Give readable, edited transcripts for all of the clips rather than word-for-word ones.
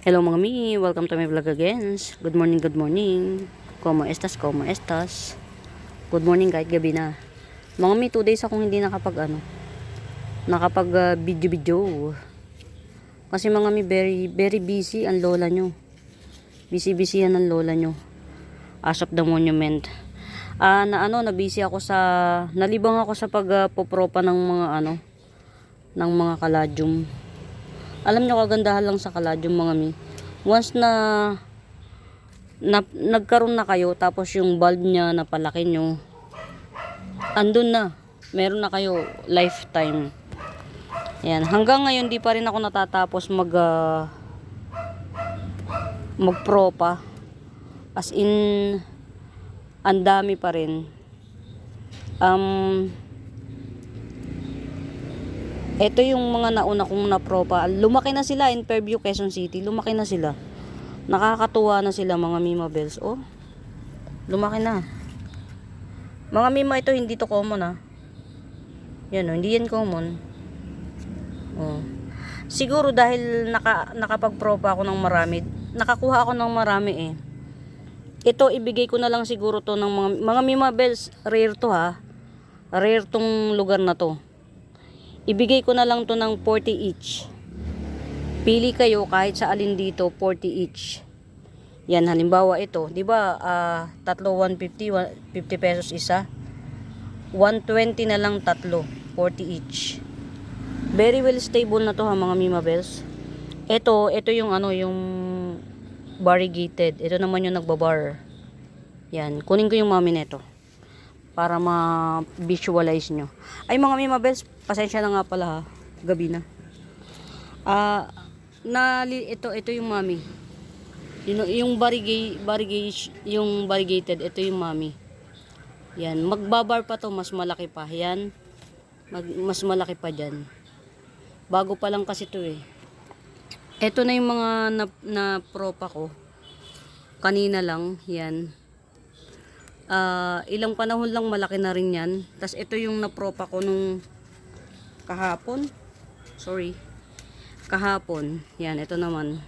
Hello mga mi, welcome to my vlog again. Good morning, good morning. Como estas, como estas. Good morning kahit gabi na. Mga mi, 2 days akong hindi nakapag video. Kasi mga mi, very busy ang lola nyo. Busy yan ang lola nyo. As of the monument. Nabisi ako nalibang ako sa pagpopropa ng mga kaladyum. Alam nyo, kagandahan lang sa kaladyum mga mi. Once nagkaroon na kayo, tapos yung bulb niya napalaki nyo, andun na. Meron na kayo lifetime. Yan. Hanggang ngayon, di pa rin ako natatapos magpropa. As in, ang dami pa rin. Ito yung mga nauna kong napropa. Lumaki na sila in Fairview, Quezon City. Lumaki na sila. Nakakatuwa na sila mga Mima Bells. Oh, lumaki na. Mga Mima, ito hindi to common Yan hindi yan common. Oh. Siguro dahil nakapagpropa ako ng marami. Nakakuha ako ng marami Ito ibigay ko na lang siguro to ng mga Mima Bells. Rare to Rare tong lugar na to. Ibigay ko na lang to ng 40 each. Pili kayo kahit sa alin dito, 40 each. Yan, halimbawa ito, 'di ba? Tatlo 150, 50 pesos isa. 120 na lang tatlo, 40 each. Very well stable na to mga Mima Bells. Ito yung yung variegated. Ito naman yung nagbabar. Yan, kunin ko yung mami nito para ma-visualize nyo. Ay mga Mima Bells, pasensya na nga pala gabi na. Ito yung mami. Yung variegated, ito yung mami. Yan, magbabar pa to, mas malaki pa. Yan, mas malaki pa dyan. Bago pa lang kasi to Ito na yung mga na propa ko. Kanina lang, yan. Ilang panahon lang malaki na rin yan. Tas ito yung napropa ko nung kahapon. Kahapon. Yan, ito naman.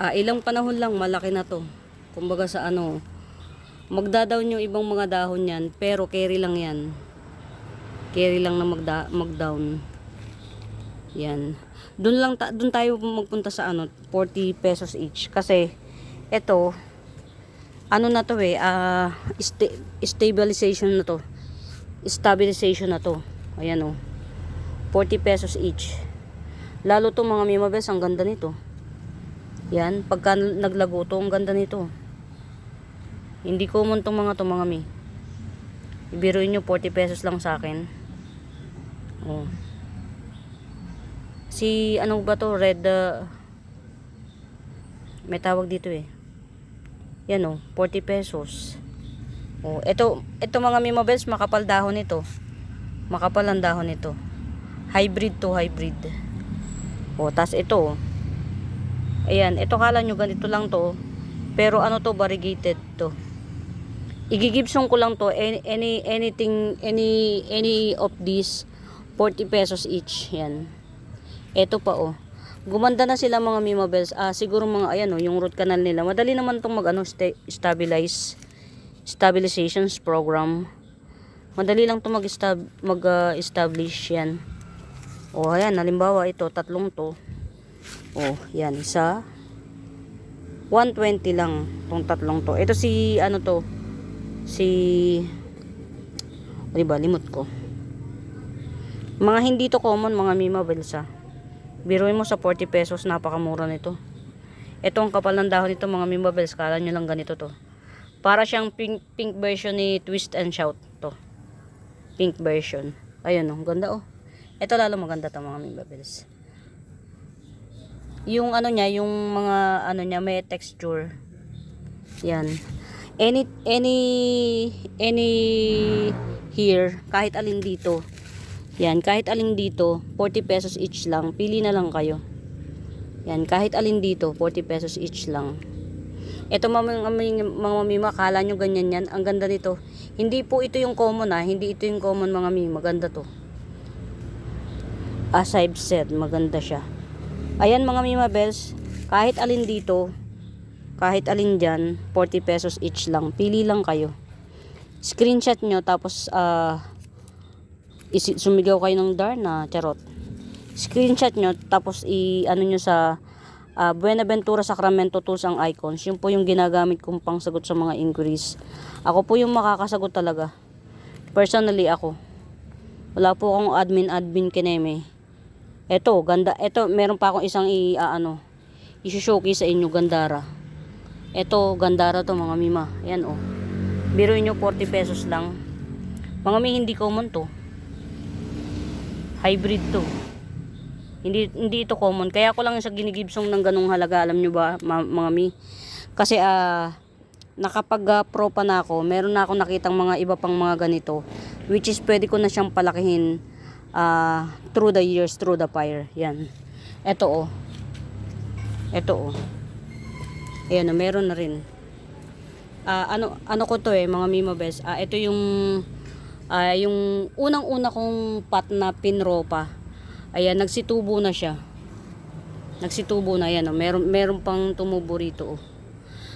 Ilang panahon lang malaki na to. Kumbaga sa magda-down yung ibang mga dahon yan, pero carry lang yan. Carry lang na mag-down. Yan. Doon tayo magpunta sa 40 pesos each kasi ito na to stabilization na to. Ayan 40 pesos each. Lalo to mga Mima Bells, ang ganda nito. Yan, pagka naglago to, ang ganda nito. Hindi common tong mga mi. Ibiruin nyo, 40 pesos lang sa akin. Oh. Si ba to? Red may tawag dito Yan 40 pesos. Oh, ito mga Mima Bells, makapal dahon nito. Makapal ang dahon nito. Hybrid. Oh, tas ito. Ayan, ito kala nyo ganito lang to. Pero to, variegated to. Igigibsong ko lang to, any of these 40 pesos each. Yan. Ito pa gumanda na sila mga Mima Bells. Siguro mga yung root canal nila. Madali naman tong stabilizations program. Madali lang tong mag-establish yan. Ayan, halimbawa ito, tatlong to. Yan, isa 120 lang tong tatlong to. Ito diba, limot ko. Mga hindi to common mga Mima Bells Biruin mo sa 40 pesos, napakamura nito. Ito ang kapal ng dahon nito mga Mima Bells. Kala nyo lang ganito to. Para siyang pink version ni Twist and Shout to. Pink version. Ayun ganda Ito lalo maganda to mga Mima Bells. Yung niya, yung mga niya may texture. Yan. Any here, kahit alin dito. Yan, kahit alin dito, 40 pesos each lang. Pili na lang kayo. Yan, kahit alin dito, 40 pesos each lang. Ito mga Mima, kala nyo ganyan yan. Ang ganda nito. Hindi po ito yung common Hindi ito yung common mga Mima. Maganda to. As I've said, maganda siya. Ayan mga Mima Bells, kahit alin dito, kahit alin dyan, 40 pesos each lang. Pili lang kayo. Screenshot nyo, tapos sumigaw kayo ng Darna, charot. Screenshot nyo, tapos ano nyo sa Buenaventura Sacramento Tools ang Icons. Yun po yung ginagamit kong pangsagot sa mga inquiries. Ako po yung makakasagot talaga. Personally ako. Wala po akong admin kineme. Eto, ganda. Eto, meron pa akong isang i-showcase sa inyo, Gandara. Eto, Gandara to mga Mima. Ayan oh. Biruin nyo, 40 pesos lang. Mga Mi, hindi common to. Hybrid to. Hindi ito common. Kaya ako lang sa ginigibsong ng ganung halaga. Alam nyo ba, mga Mi? Kasi nakapag-pro pa na ako. Meron na ako nakitang mga iba pang mga ganito. Which is pwede ko na siyang palakihin through the years, through the fire. Yan. Ito oh. Ito oh. Ayan, meron na rin. Ano ko to mga Mima Bells. Ito yung unang-una kong pot na pinropa. Ayan, nagsitubo na siya. Nagsitubo na yan. Oh. Meron pang tumubo rito. Oh.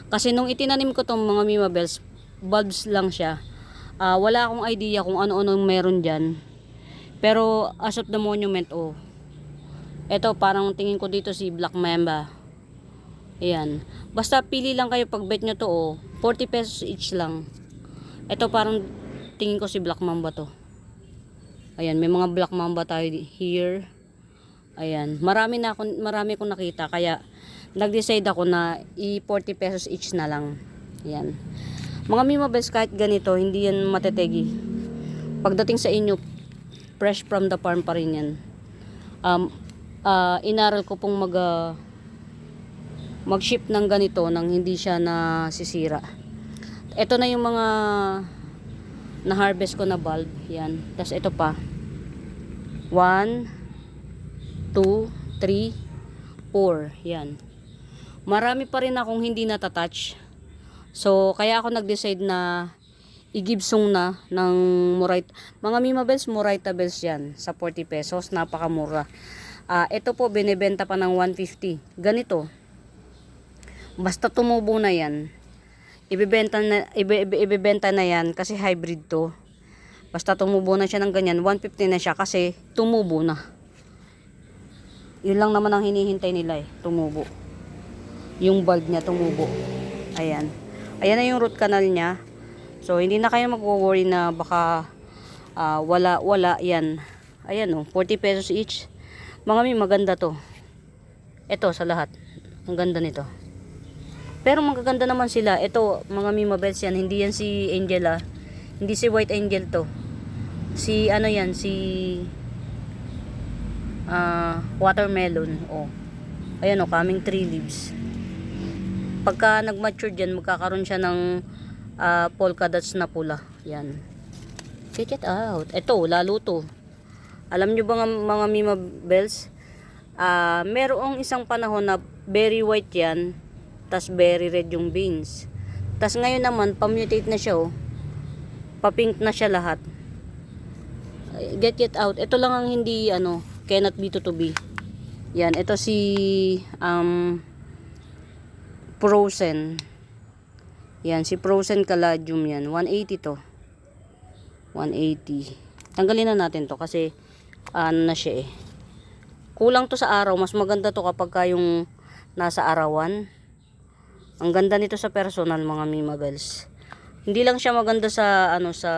Kasi nung itinanim ko tong mga Mima Bells, bulbs lang siya. Wala akong idea kung ano-ano meron dyan. Pero as of the monument, oh. Ito, parang tingin ko dito si Black Mamba. Ayan. Basta pili lang kayo pag bet nyo to, oh. 40 pesos each lang. Ito, parang tingin ko si Black Mamba to. Ayan, may mga Black Mamba tayo here. Ayan. Marami akong nakita. Kaya, nag-decide ako na i-40 pesos each na lang. Ayan. Mga Mima Bells, kahit ganito, hindi yan matetegi. Pagdating sa inyo, fresh from the farm pa rin yan. Inaral ko pong mag-ship ng ganito nang hindi siya nasisira. Ito na yung mga na-harvest ko na bulb. Yan. Tapos ito pa. 1, 2, 3, 4. Yan. Marami pa rin akong hindi natatouch. So, kaya ako nag-decide na i-gibsong na ng Moraita. Mga Mima Bells, Moraita Bells yan. Sa 40 pesos. Napakamura. Ito po, binibenta pa ng 150. Ganito. Basta tumubo na yan. Ibibenta na yan kasi hybrid to. Basta tumubo na siya ng ganyan. 150 na siya kasi tumubo na. Yun lang naman ang hinihintay nila tumubo. Yung bulb niya tumubo. Ayan. Ayan na yung root canal niya. So, hindi na kayo mag-worry na baka wala yan. Ayan 40 pesos each. Mga Mi, maganda to. Ito sa lahat. Ang ganda nito. Pero magaganda naman sila. Ito, mga Mima Bells yan. Hindi yan si Angel Hindi si White Angel to. Si yan, si watermelon. Ayan coming 3 leaves. Pagka nag-mature dyan, magkakaroon siya ng polka dots na pula. Yan. Check it out. Ito, lalo to. Alam nyo ba mga Mima Bells? Merong isang panahon na very white yan. Tas very red yung beans. Tas ngayon naman, pamutate na siya Pa-pink na siya lahat. Get it out. Ito lang ang hindi, cannot be to be. Yan, ito si Frozen. Yan, si Frozen Caladium yan. 180 to. 180. Tanggalin na natin to kasi na siya Kulang to sa araw. Mas maganda to kapag yung nasa arawan. Ang ganda nito sa personal, mga Mima Bells. Hindi lang siya maganda sa sa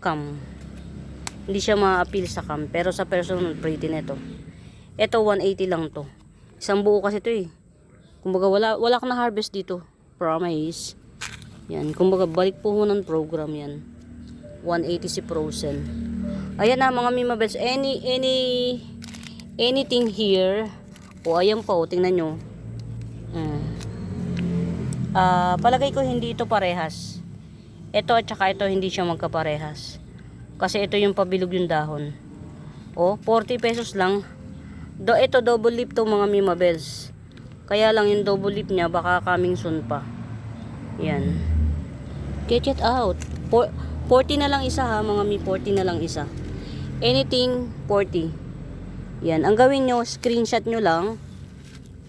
cam. Hindi siya ma-appeal sa cam, pero sa personal pretty nito. Ito 180 lang to. Isang buo kasi to Kumbaga wala ka na harvest dito. Promise. Yan, kumbaga balik puhunan program yan. 180 si Frozen. Ayan na mga Mima Bells. Anything here. Ayan po, tingnan nyo. Palagay ko hindi ito parehas. Ito at saka ito hindi siya magkaparehas. Kasi ito yung pabilog yung dahon. 40 pesos lang. Ito double leaf to mga Mima Bells. Kaya lang yung double leaf niya baka coming soon pa. Yan. Get it out. 40 na lang isa mga Mi. 40 na lang isa. Anything 40. Yan, ang gawin nyo, screenshot nyo lang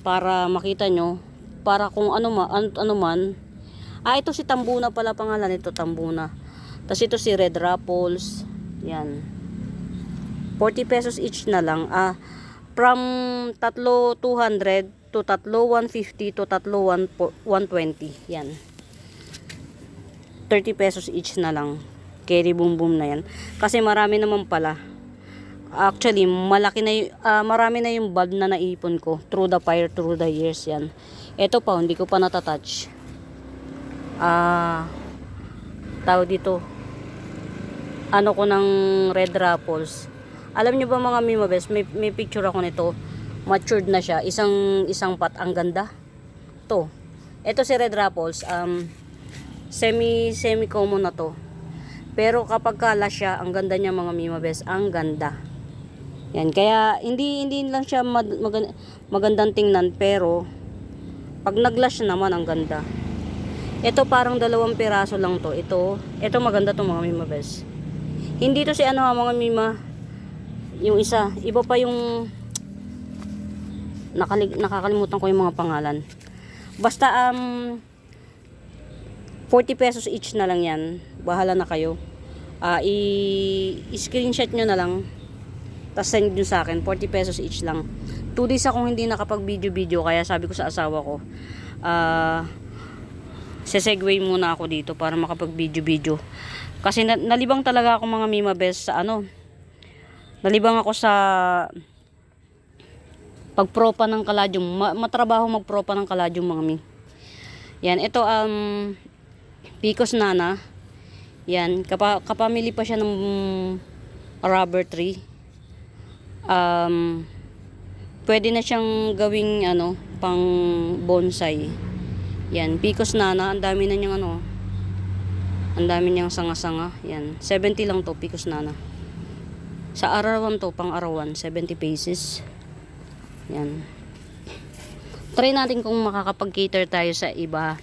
para makita nyo, para kung ano man. Ito si Tambuna pala pangalan ito, Tambuna. Tapos ito si Red Raffles. Yan. 40 pesos each na lang. From tatlo 200 to tatlo 150 to tatlo 120. Yan. 30 pesos each na lang. Carry boom boom na yan. Kasi marami naman pala. Actually, marami na yung bulb na naipon ko. Through the fire, through the years yan. Ito pa, hindi ko pa natatouch. Tawag dito. Ano ko ng Red Raffles. Alam nyo ba mga Mimabels, may picture ako nito. Matured na siya. Isang pot. Ang ganda. Ito si Red Raffles. Semi common na to. Pero kapag kala siya, ang ganda niya mga Mimabels. Ang ganda. Yan. Kaya hindi lang siya magandang tingnan. Pero pag naglash naman, ang ganda. Ito parang 2 piraso lang to. Ito maganda to mga Mimabels. Hindi to si mga Mima. Yung isa, iba pa yung nakakalimutan ko yung mga pangalan. Basta 40 pesos each na lang yan. Bahala na kayo. I-screenshot nyo na lang. Tapos send nyo sa akin. 40 pesos each lang. 2 days akong hindi nakapag-video. Kaya sabi ko sa asawa ko, sesegue muna ako dito para makapag-video. Kasi nalibang talaga ako mga Mimabels sa nalibang ako sa pagpropa ng caladium. Matrabaho magpropa ng caladium mga mi. Yan, ito Picos Nana. Yan, kapamili pa siya ng rubber tree. Pwede na siyang gawing pang bonsai. Yan, Picos Nana, ang dami na niyang ang dami niyang sanga-sanga. Yan, 70 lang to, Picos Nana. Sa arawan to, pang arawan, 70 pesos. Yan. Try natin kung makakapag-cater tayo sa iba.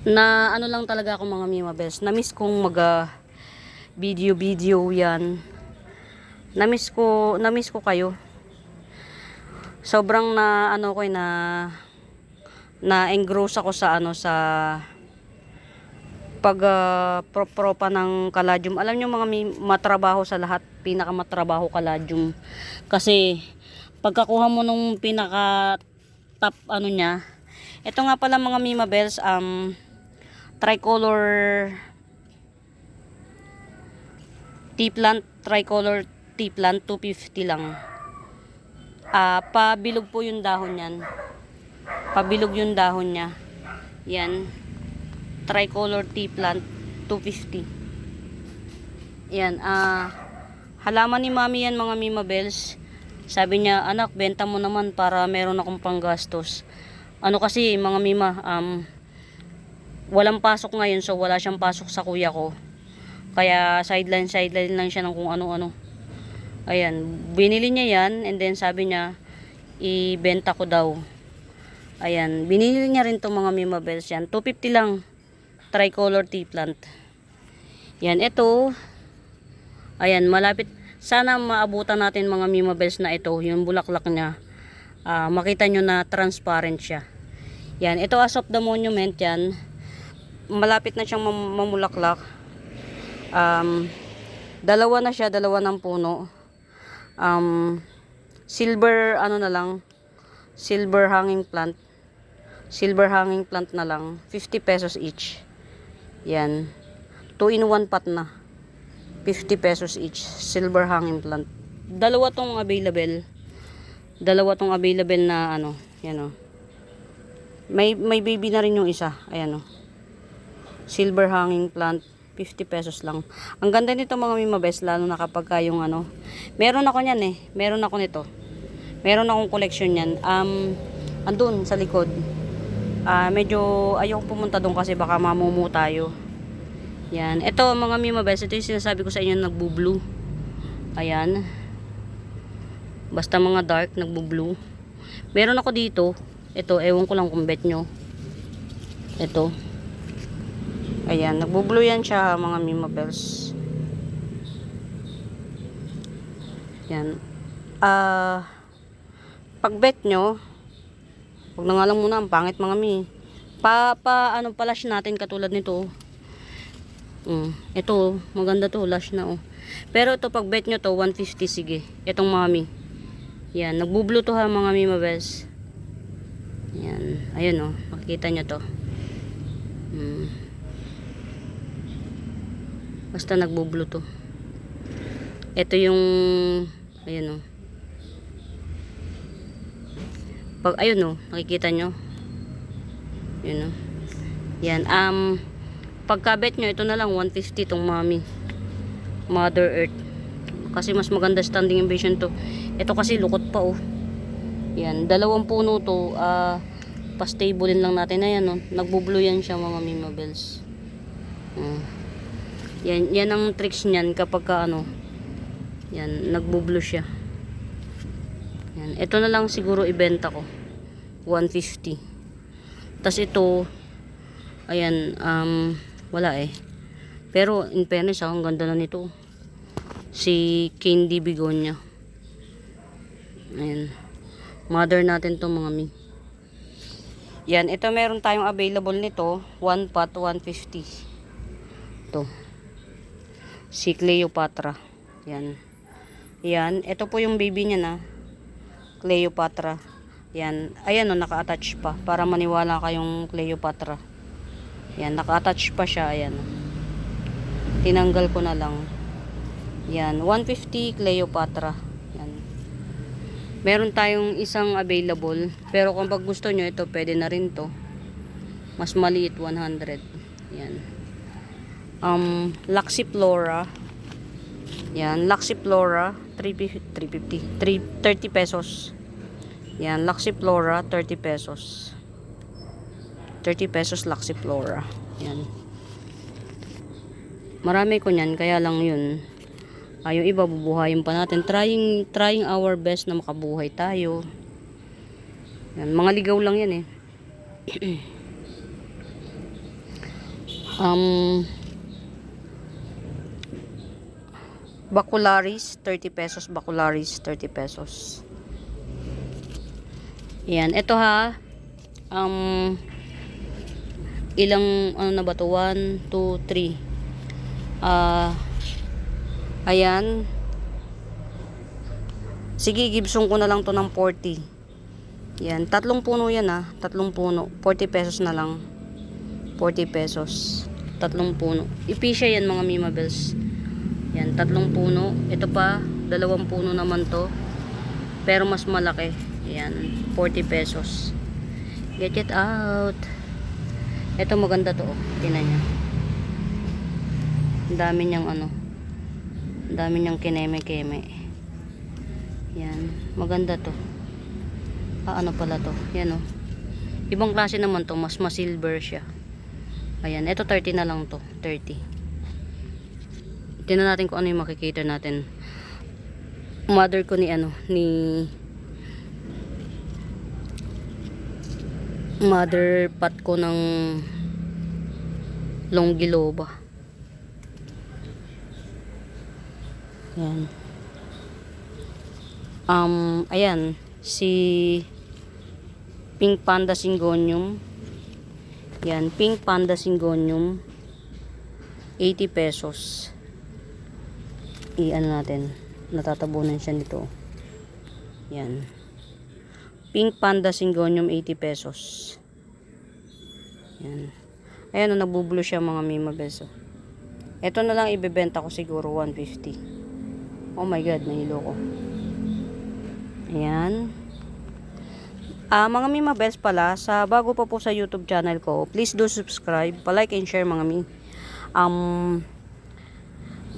Na lang talaga ako mga Mimabels. Na-miss kong video yan. Na-miss ko kayo. Sobrang na-engross ako sa sa propa ng caladium. Alam nyo mga matrabaho sa lahat, pinakamatrabaho caladium. Kasi pagkakuha mo nung pinaka top niya. Ito nga pala mga Mimabels, tricolor tea plant 250 lang. Pabilog po yung dahon yan. Pabilog yung dahon niya. Yan. Tricolor tea plant 250. Yan, halaman ni Mami yan mga Mimabels. Sabi niya, anak, benta mo naman para meron akong panggastos. Kasi mga Mima, walang pasok ngayon, so wala siyang pasok sa kuya ko. Kaya sideline lang siya ng kung ano-ano. Ayan, binili niya yan, and then sabi niya, ibenta ko daw. Ayan, binili niya rin to mga Mimabels yan. 250 lang. Tricolor tea plant. Yan, ito. Ayan, malapit. Sana maabutan natin mga Mimabels na ito. Yung bulaklak niya. Makita nyo na transparent siya. Yan, ito as of the monument yan. Malapit na siyang mamulaklak. Dalawa na siya, dalawa ng puno. Silver, na lang. Silver hanging plant. Silver hanging plant na lang. 50 pesos each. Yan. 2-in-1 pot na. 50 pesos each. Silver hanging plant. Dalawa tong available. Na yan May baby na rin yung isa. Ayan Silver hanging plant. 50 pesos lang. Ang ganda nito mga Mimabels, lalo na kapag yung meron ako niyan Meron ako nito. Meron akong collection niyan. Andun sa likod. Medyo ayoko pumunta doon kasi baka mamumu tayo. Yan. Ito mga Mimabels, ito yung sinasabi ko sa inyo, nagbo-blue. Ayan. Basta mga dark, nagbo-blue. Meron ako dito. Ito, ewan ko lang kung bet nyo. Ito. Ayan, nagbo-blue yan siya mga Mimabels. Yan. Pag bet nyo, huwag na nga lang muna, ang pangit mga mi. Lash natin katulad nito. Ito, maganda to, lash na oh. Pero ito pag bet nyo to, 150 sige. Itong mami. Yan, nagbublue to ha mga mi mabes. Yan, ayun oh, makikita nyo to. Basta nagbublue to. Ito yung, ayun oh. Ayun oh, nakikita nyo. Yun oh. Yan, pagkabet nyo, ito na lang 150 tong mami. Mother Earth. Kasi mas maganda standing ovation to. Ito kasi lukot pa oh. Yan, 2 puno to. Pa-stablein lang natin. Ayan oh, nagbublue yan siya mga mimabels. Yan ang tricks niyan kapag ka ano. Yan, nagbublue siya. Yan, ito na lang siguro ibenta ko. 150. Tas ito, ayan, wala eh. Pero in fairness, ang ganda na nito. Si Candy Begonia. Ayan. Mother natin to mga mi. Yan, ito meron tayong available nito. 1 pot, 150. Ito. Si Cleopatra. Yan. Yan, ito po yung baby niya na. Cleopatra. Yan. Ayan o, naka-attach pa. Para maniwala kayong Cleopatra. Yan, naka-attach pa siya. Ayan. Tinanggal ko na lang. Yan, 150 Cleopatra. Yan. Meron tayong isang available. Pero kung pag gusto nyo, ito pwede na rin to. Mas maliit, 100. Yan. Laxiflora. Yan, Laxiflora 350, 30 pesos. Yan, Laxiflora 30 pesos. 30 pesos Laxiflora. Yan. Marami ko niyan, kaya lang yun. Yung iba bubuhayin pa natin. Trying our best na makabuhay tayo. Yan, mga ligaw lang yan eh. Bacularis 30 pesos, Bacularis 30 pesos. Yan, ito ha. Ilang ano na ba to? 1, 2, 3. Ayan. Sige, Gibson ko na lang to ng 40. Yan, 3 puno yan ha. 3 puno, 40 pesos na lang. 40 pesos. 3 puno. Ipisya yan mga mimabels. Yan, 3 puno. Ito pa, 2 puno naman to. Pero mas malaki. Yan, 40 pesos. Get it out. Ito maganda to. Tingnan nyo. Ang dami niyang ano. Ang dami niyang kineme-keme. Yan, maganda to. Ano pala to? Yan oh. Ibang klase naman to, mas silver siya. Ayan, ito 30 na lang to. 30. Tingnan natin kung ano yung makikita natin. Mother ko ni ano, ni mother pot ko ng Longiloba. Yan. Ayan, si Pink Panda Syngonium. Yan, Pink Panda Syngonium 80 pesos. Ano natin, natatabunan siya nito. Yan. Pink Panda Syngonium 80 pesos. Yan. Ayan, nagbublue siya mga mimabes. Ito na lang ibebenta ko siguro 150. Oh my god, nahilo ko. Ayan. Mga mimabes pala, bago pa po sa YouTube channel ko, please do subscribe, pa-like and share mga mi.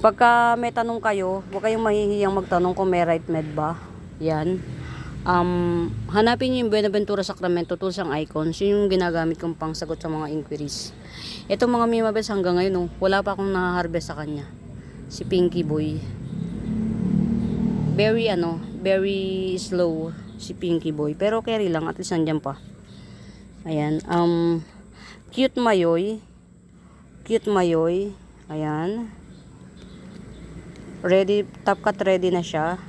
Pagka may tanong kayo, huwag kayong mahihiyang magtanong kung may right med ba. Yan. Hanapin niyo yung Buenaventura Sacramento tools ang icons. Yun yung ginagamit kong pangsagot sa mga inquiries. Ito mga mimabes hanggang ngayon, wala pa akong na-harvest sa kanya. Si Pinky Boy. Very slow si Pinky Boy. Pero carry lang, at least nandyan pa. Ayan. Cute Mayoy. Ayan. Ready, top cut ready na siya.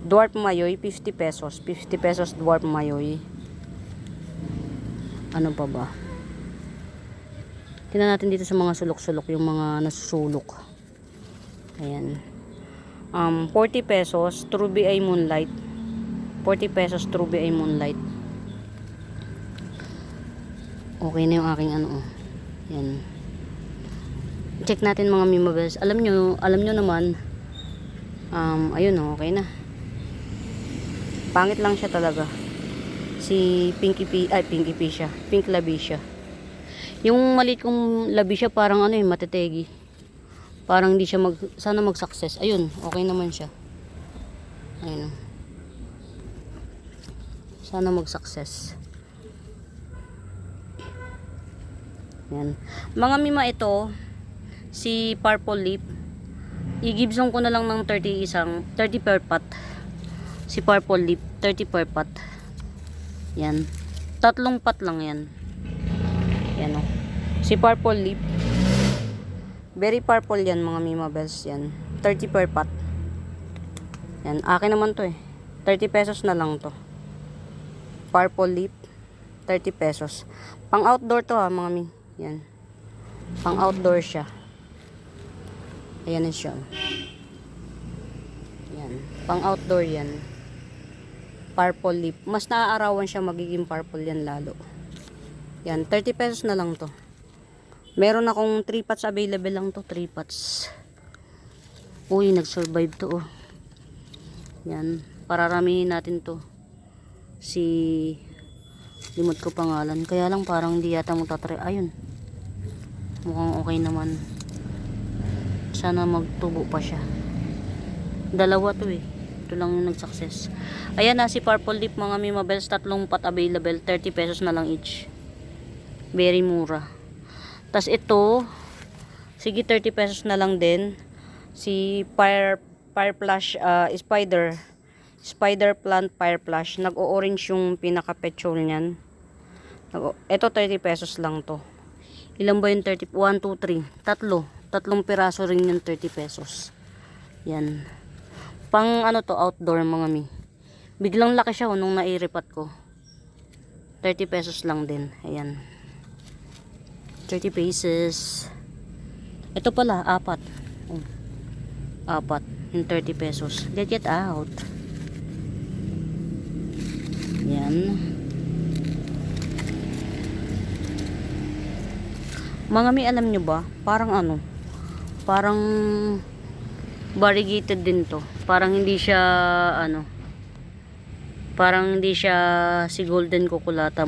Dwarf Mayoy, 50 pesos. 50 pesos Dwarf Mayoy. Ano pa ba? Tingnan natin dito sa mga sulok-sulok, yung mga nasusulok. Ayan. 40 pesos, True BI Moonlight. 40 pesos, True BI Moonlight. Okay na yung aking ano. Yan. Check natin mga Mimabels. Alam nyo naman, ayun okay na. Pangit lang siya talaga. Si Pinky P siya. Pink Labi siya. Yung maliit kong labi siya parang ano matetegi. Parang hindi siya sana mag-success. Ayun, okay naman siya. Ayun. Sana mag-success. Yan. Mga Mima ito, si Purple Lip, i-Gibson ko na lang ng 30 per pot. Si Purple Lip, 30 per pot. Yan. 3 pot lang yan. Yan o. Si Purple Lip, very purple yan mga Mimabels yan. 30 per pot. Yan. Akin naman to 30 pesos na lang to. Purple Lip, 30 pesos. Pang outdoor to mga Mi. Yan. Pang outdoor siya. Ayan siya. Yan. Pang outdoor yan. Purple Lip. Mas naaarawan siya, magiging purple yan lalo. Yan. 30 pesos na lang to. Meron akong 3 pots available lang to. 3 pots. Uy, nag-survive to Yan. Pararamihin natin to. Limot ko pangalan. Kaya lang parang hindi yata magtatry. Ayun. Mukhang okay naman. Sana magtubo pa siya. Dalawa to Ito lang yung nag-success. Ayan na si Purple Lip mga Mimabels. 3 pot available. 30 pesos na lang each. Very mura. Tas ito, sige 30 pesos na lang din. Si Fire Flash Spider Plant Fire Flash. Nag-o-orange yung pinaka-petrol niyan. Ito 30 pesos lang to. Ilan ba yung 30? 1, 2, 3. Tatlong piraso rin yung 30 pesos. Yan. Pang ano to, outdoor mga Mi. Biglang laki siya nung nairipat ko. 30 pesos lang din. Ayan. 30 pesos. Ito pala, 4. 4 yung 30 pesos. Get out. Yan. Mga Mi, alam nyo ba? Parang parang variegated din to. Parang hindi siya parang hindi siya si golden kukulata.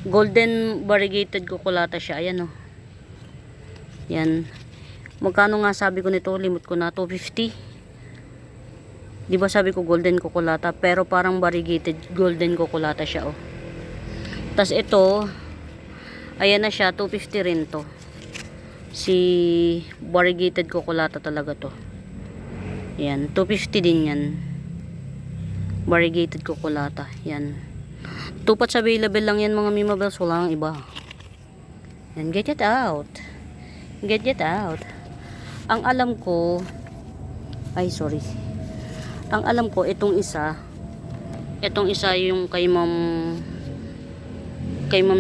Golden variegated kukulata siya. Ayan Yan. Magkano nga sabi ko nito? Limot ko na. 250. Di ba sabi ko golden kukulata? Pero parang variegated golden kukulata siya Tas ito, ayan na siya. 250 rin to. Si variegated kukulata talaga to. Yan. 250 din yan. Variegated kukulata. Yan. 2 pots available lang yan mga Mimabels. Wala nang iba. Yan. Get it out. Get it out. Ang alam ko, sorry. Ang alam ko, itong isa yung kay Ma'am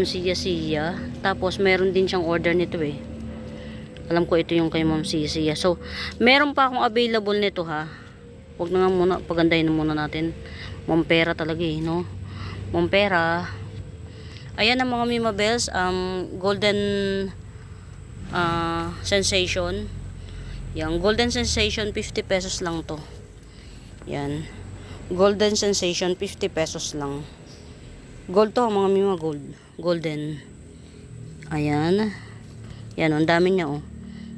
Sia. Tapos meron din siyang order nito Alam ko ito yung kay Ma'am Sia. So, meron pa akong available nito Huwag na nga muna, pagandahin na muna natin. Mompera talaga no? Mompera. Ayan ang mga Mimabels, golden sensation. Yang golden sensation 50 pesos lang to. Yan. Golden sensation 50 pesos lang. Gold to mga Mima, golden. Ayan. Yan ang dami niya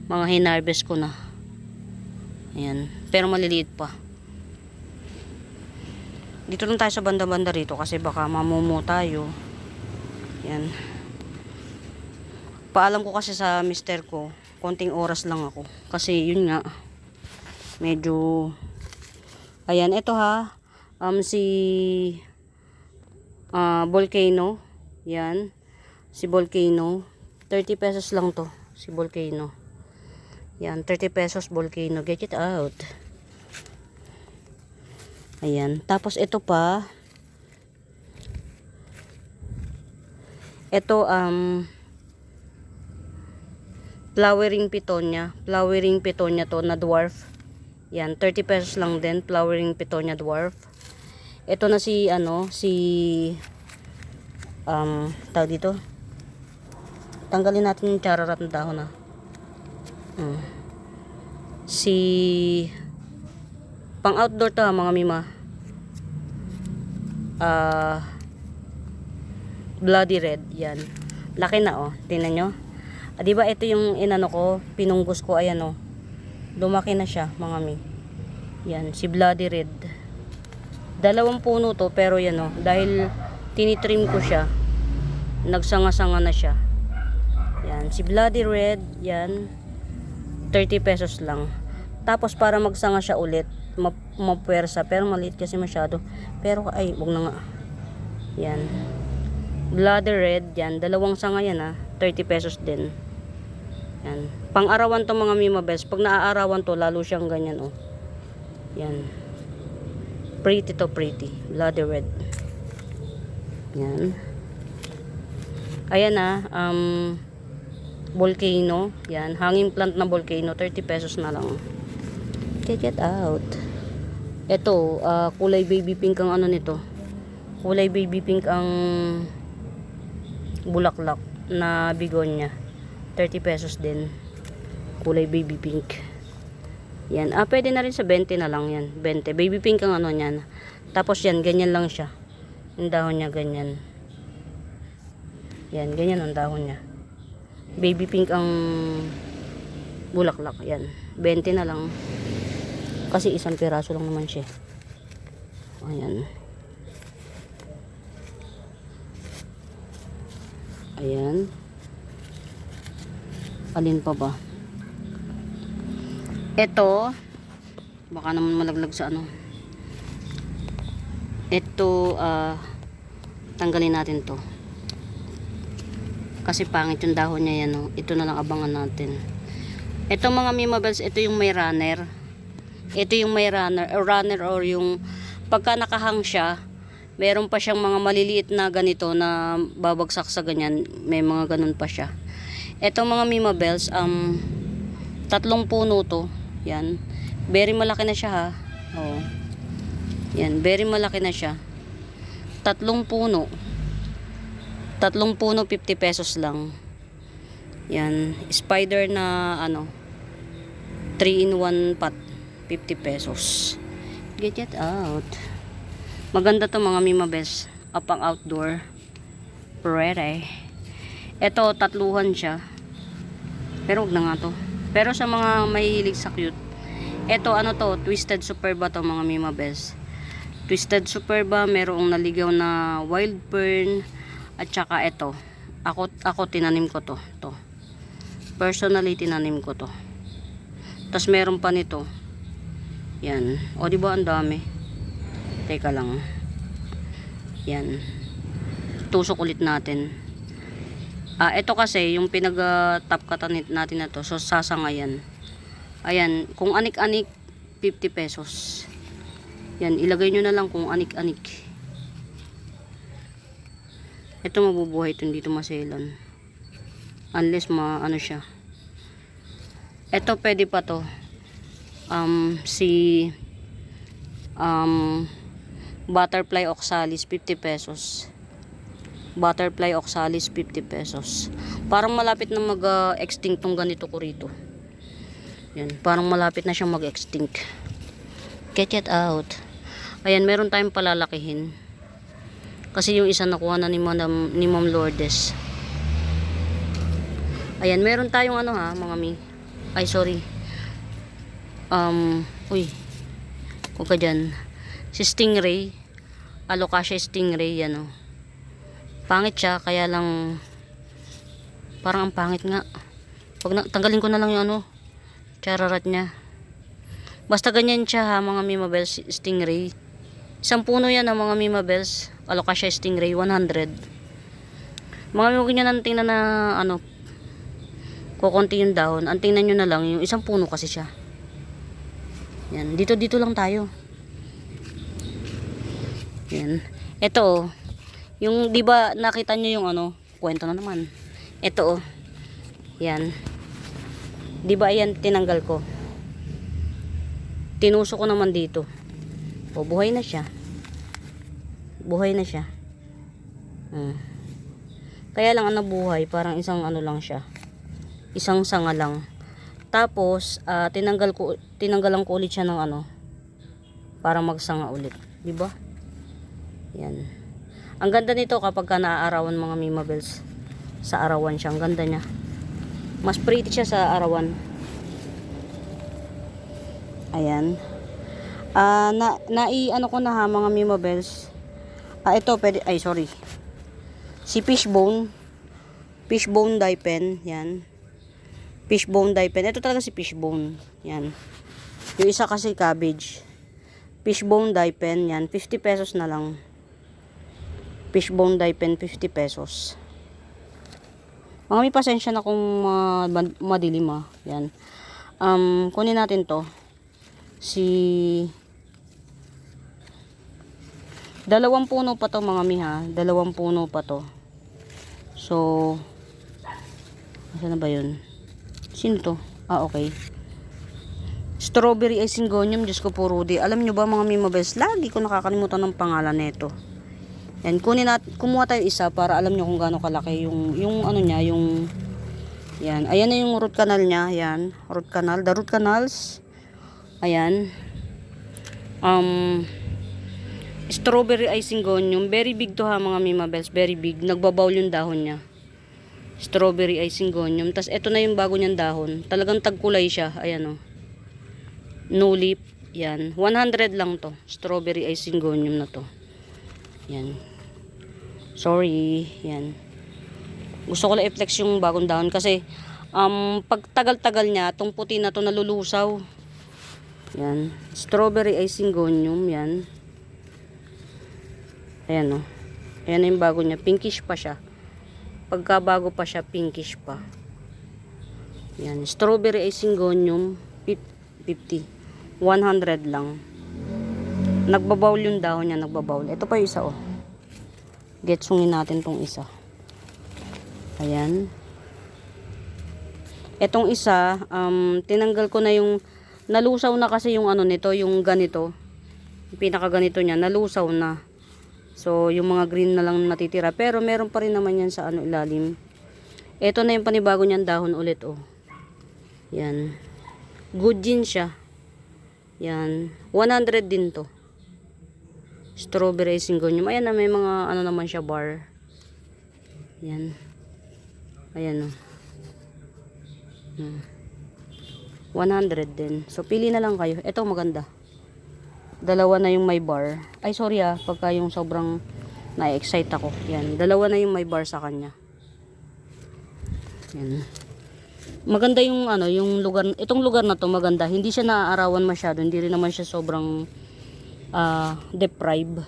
Mga hinarvest ko na. Ayan. Pero maliliit pa. Dito lang tayo sa banda-banda rito kasi baka mamumo tayo. Yan. Paalam ko kasi sa mister ko, konting oras lang ako. Kasi yun nga, medyo, ayan, ito si Volcano. Yan. Si Volcano. 30 pesos lang to. Si Volcano. Yan, 30 pesos Volcano. Get it out. Ayan. Tapos ito pa. Ito flowering pitonia. Flowering pitonia to na dwarf. Yan, 30 pesos lang din. Flowering pitonia dwarf. Ito na si tawag dito. Tanggalin natin yung chararat na dahon na. Si pang outdoor to ha, mga mima. Bloody red. Yan. Laki na oh. Tingnan nyo. Diba ito yung inano ko, pinunggos ko. Ayan oh. Lumaki na siya mga mi. Yan. Si bloody red. 2 puno to pero yan oh. Dahil tinitrim ko siya, nagsanga-sanga na siya. Yan. Si bloody red. Yan. 30 pesos lang. Tapos para magsanga siya ulit, mapwersa. Pero maliit kasi masyado. Pero ay, wag na nga. Yan. Bloody red. Yan. 2 sanga yan ha. 30 pesos din. Yan. Pang-arawan to mga Mima Bells. Pag naaarawan to, lalo siyang ganyan oh. Yan. Pretty to pretty. Bloody red. Yan. Ayan na. Volcano. Yan. Hanging plant na volcano. 30 pesos na lang. Check it out. Ito. Kulay baby pink ang ano nito. Kulay baby pink ang bulaklak na bigonya. 30 pesos din. Kulay baby pink. Yan. Pwede na rin sa 20 na lang yan. 20. Baby pink ang ano niyan. Tapos yan. Ganyan lang siya. Yung dahon niya ganyan. Yan. Ganyan ang dahon niya. Baby pink ang bulaklak. Yan. 20 na lang. Kasi 1 piraso lang naman siya. Ayan. Ayan. Alin pa ba? Ito. Baka naman malaglag sa ano. Ito. Tanggalin natin to. Kasi pangit yung dahon niya yan. Oh. Ito na lang abangan natin. Ito mga Mima Bells. Ito yung may runner. Ito yung may runner or yung pagka nakahang siya, meron pa siyang mga maliliit na ganito na babagsak sa ganyan. May mga ganun pa siya. Ito mga Mima Bells, 3 puno to. Yan. Very malaki na siya ha. Oh. Yan, very malaki na siya. 3 puno. 3 puno 50 pesos lang. Yan, spider na ano 3-in-1 pot. 50 pesos. Get it out. Maganda to mga Mima Bells. Pang outdoor. Pretty. Ito, 3 siya. Pero wag na nga to. Pero sa mga mahihilig sa cute. Ito, ano to? Twisted Superba to mga Mima Bells. Twisted Superba. Merong naligaw na wild fern. At saka ito. Ako tinanim ko to. To. Personally, tinanim ko to. Tapos meron pa nito. Yan. O diba ang dami? Teka lang. Yan. Tusok ulit natin. Ito kasi yung pinag-top katan natin na to. So sasanga yan. Ayan. Kung anik-anik 50 pesos. Yan. Ilagay nyo na lang kung anik-anik. Ito mabubuhay ito. Hindi ito maselan. Unless ano siya. Ito pwede pa to. Si butterfly oxalis 50 pesos. Butterfly oxalis 50 pesos. Parang malapit na mag-extinct tong ganito ko rito. Yan, parang malapit na siyang mag-extinct. Get it out. Ayan, meron tayong palalakihin. Kasi yung isa nakuha na ni Ma'am Lourdes. Ayan, meron tayong ano ha, mga mi. Ay, sorry. Uy. Huwag ka dyan. Si Stingray. Alocasia Stingray, yan o. Pangit siya, kaya lang parang ang pangit nga. Tanggalin ko na lang yung ano, chararat niya. Basta ganyan siya ha, mga Mima Bells, Stingray. 1 puno yan ha, mga Mima Bells. Alocasia Stingray, 100. Mga Mima, ganyan ang tingnan na ano, kukunti yung dahon. Ang tingnan nyo na lang, yung 1 puno kasi siya. Yan, dito lang tayo. Yan. Ito oh. Yung, di ba nakita nyo yung ano, kwento na naman. Ito oh. Yan. Di ba ayan, tinanggal ko. Tinusok ko naman dito. O, buhay na siya. Buhay na siya. Kaya lang ang nabuhay, parang isang ano lang siya. Isang sanga lang. Tapos, tinanggalan ko ulit siya ng ano, para magsanga ulit. Di ba? Yan. Ang ganda nito kapag ka naaarawan mga Mimabels. Sa arawan siya. Ang ganda niya. Mas pretty siya sa arawan. Ayan. Ano ko na ha mga Mimabels. Ito pwede, ay sorry. Si Fishbone. Fishbone dye pen. Yan. Fishbone dye pen. Ito talaga si Fishbone. Yan. Yung isa kasi cabbage. Fishbone dye pen. Yan. 50 pesos na lang. Fishbone dye pen. 50 pesos. Mga may pasensya na kung madilim ha. Yan. Kunin natin to. Dalawang puno pa to mga mi ha. Dalawang puno pa to. So, asa na ba yun? Sino to? Okay. Strawberry Isingonium. Diyos ko po, Rudy. Alam nyo ba mga Mimabels, lagi ko nakakalimutan ng pangalan nito. Yan, kumuha tayo isa para alam nyo kung gaano kalaki yung ano niya, yung yan. Ayan na yung root canal niya. Yan, root canal. The root canals. Ayan. Strawberry Isingonium. Very big to ha mga Mimabels. Very big. Nagbabawl yung dahon niya. Strawberry Isingonium. Tas ito na yung bago niyang dahon. Talagang tagkulay siya. Ayan o. No leaf. Yan. 100 lang to. Strawberry Isingonium na to. Yan. Sorry. Yan. Gusto ko lang i-flex yung bagong dahon. Kasi pag tagal-tagal niya, itong puti na to nalulusaw. Yan. Strawberry Isingonium. Yan. Ayan o. Ayan na yung bago niya. Pinkish pa siya. Pagka bago pa siya, pinkish pa. Yan. Strawberry Isingonium. 50. 100 lang. Nagbabawl yung dahon niya. Nagbabawl. Ito pa yung isa o. Getsungin natin tong isa. Ayan. Etong isa, tinanggal ko na yung, nalusaw na kasi yung ano nito, yung ganito. Yung pinaka ganito niya, nalusaw na. So, yung mga green na lang natitira. Pero, meron pa rin naman yan sa ano ilalim. Ito na yung panibago niyang dahon ulit, oh. Yan. Good din siya. Yan. 100 din to. Strawberry Isingonium. Ayan na, may mga ano naman siya, bar. Yan. Ayan, oh. 100 din. So, pili na lang kayo. Ito, maganda. Dalawa na yung may bar. Ay, sorry pagka yung sobrang na-excite ako. Yan. Dalawa na yung may bar sa kanya. Yan. Maganda yung ano, yung lugar, itong lugar na to maganda. Hindi siya naaarawan masyado. Hindi rin naman siya sobrang deprive.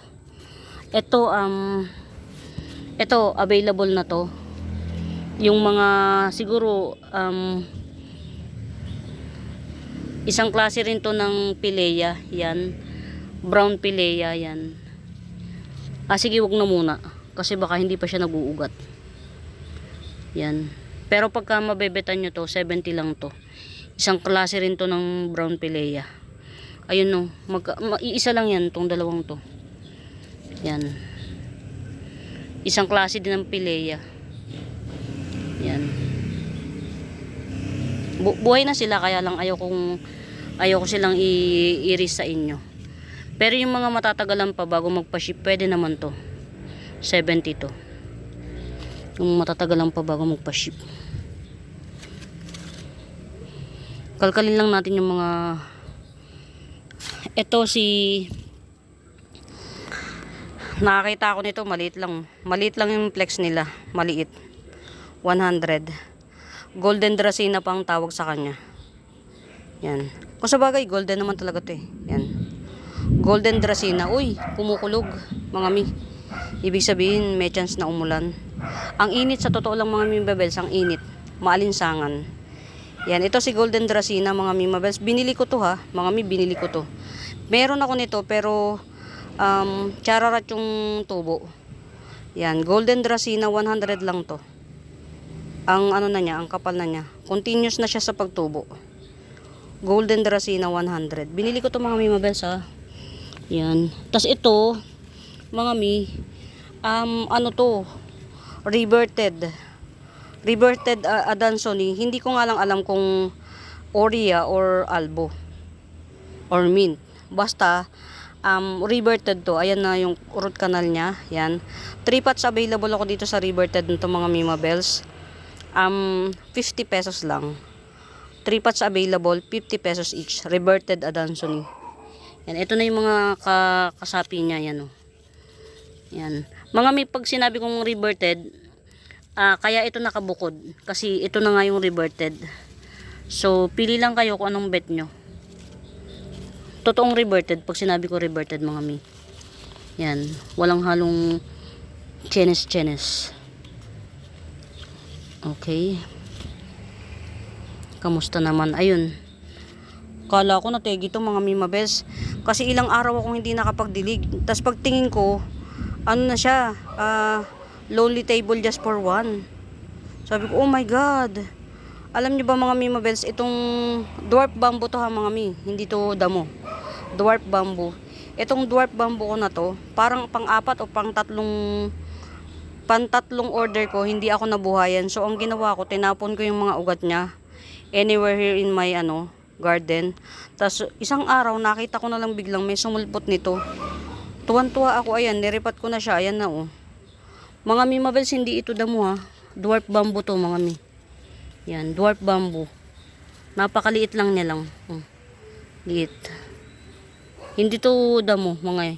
Ito available na to. Yung mga siguro isang klase rin to ng Pilea. Yan. Brown Pilea yan. Sige, wag na muna. Kasi baka hindi pa siya nag-uugat. Yan. Pero pagka mabebetan nyo to, 70 lang to. Isang klase rin to ng Brown Pilea. Ayun no. Iisa lang yan, tong dalawang to. Yan. Isang klase din ng Pilea. Yan. Buhay na sila, kaya lang ayaw ko silang i-iris sa inyo. Pero yung mga matatagalan pa bago magpa-ship, pwede naman to. 70 to. Yung matatagalan pa bago magpa-ship. Kalkalin lang natin yung mga... Ito nakakita ako nito, maliit lang. Maliit lang yung flex nila. Maliit. 100. Golden Dracena pang tawag sa kanya. Yan. Kung sa bagay, golden naman talaga to eh. Yan. Golden Dracena. Uy, kumukulog. Mga mi. Ibig sabihin, may chance na umulan. Ang init, sa totoo lang mga Mimabels, ang init. Maalinsangan. Yan, ito si Golden Dracena mga Mimabels. Binili ko to ha. Mga mi, binili ko to. Meron ako nito, pero Chararat yung tubo. Yan, Golden Dracena 100 lang to. Ang ano na niya, ang kapal na niya. Continuous na siya sa pagtubo. Golden Dracena 100. Binili ko to mga mimabels ha. Yan. Tas ito, mga ano to, reverted Adansonii. Hindi ko nga lang alam kung Oria or Albo or Mint. Basta reverted to. Ayan na yung root canal niya. Yan. 3 pots available ako dito sa reverted nito mga mimabels. 50 pesos lang. 3 pots available, 50 pesos each. Reverted Adansonii. Yan, ito na yung mga kasapi niya, yan oh. Yan. Mga pag sinabi kong reverted, kaya ito nakabukod kasi ito na nga yung reverted. So, pili lang kayo kung anong bet nyo. Totoong reverted pag sinabi ko reverted mga Yan, walang halong chenes. Okay. Kamusta naman? Ayun. Kala ko nategi to mga mimabels. Kasi ilang araw akong hindi nakapagdilig. Tapos pagtingin ko, ano na siya, lonely table just for one. Sabi ko, oh my God. Alam niyo ba mga mimabels, itong dwarf bamboo to ha mga hindi to damo. Dwarf bamboo. Itong dwarf bamboo ko na to, parang pang-apat o pang-tatlong order ko, hindi ako nabuhayan. So ang ginawa ko, tinapon ko yung mga ugat niya anywhere here in my garden. Tapos isang araw nakita ko na lang biglang may sumulpot nito. Tuwan-tuwa ako, ayan, niripat ko na siya, ayan na oh. Mga mimabels, hindi ito damo ha. Dwarf bamboo to mga Yan, dwarf bamboo. Napakaliit lang niya lang. Liit. Hindi to damo mga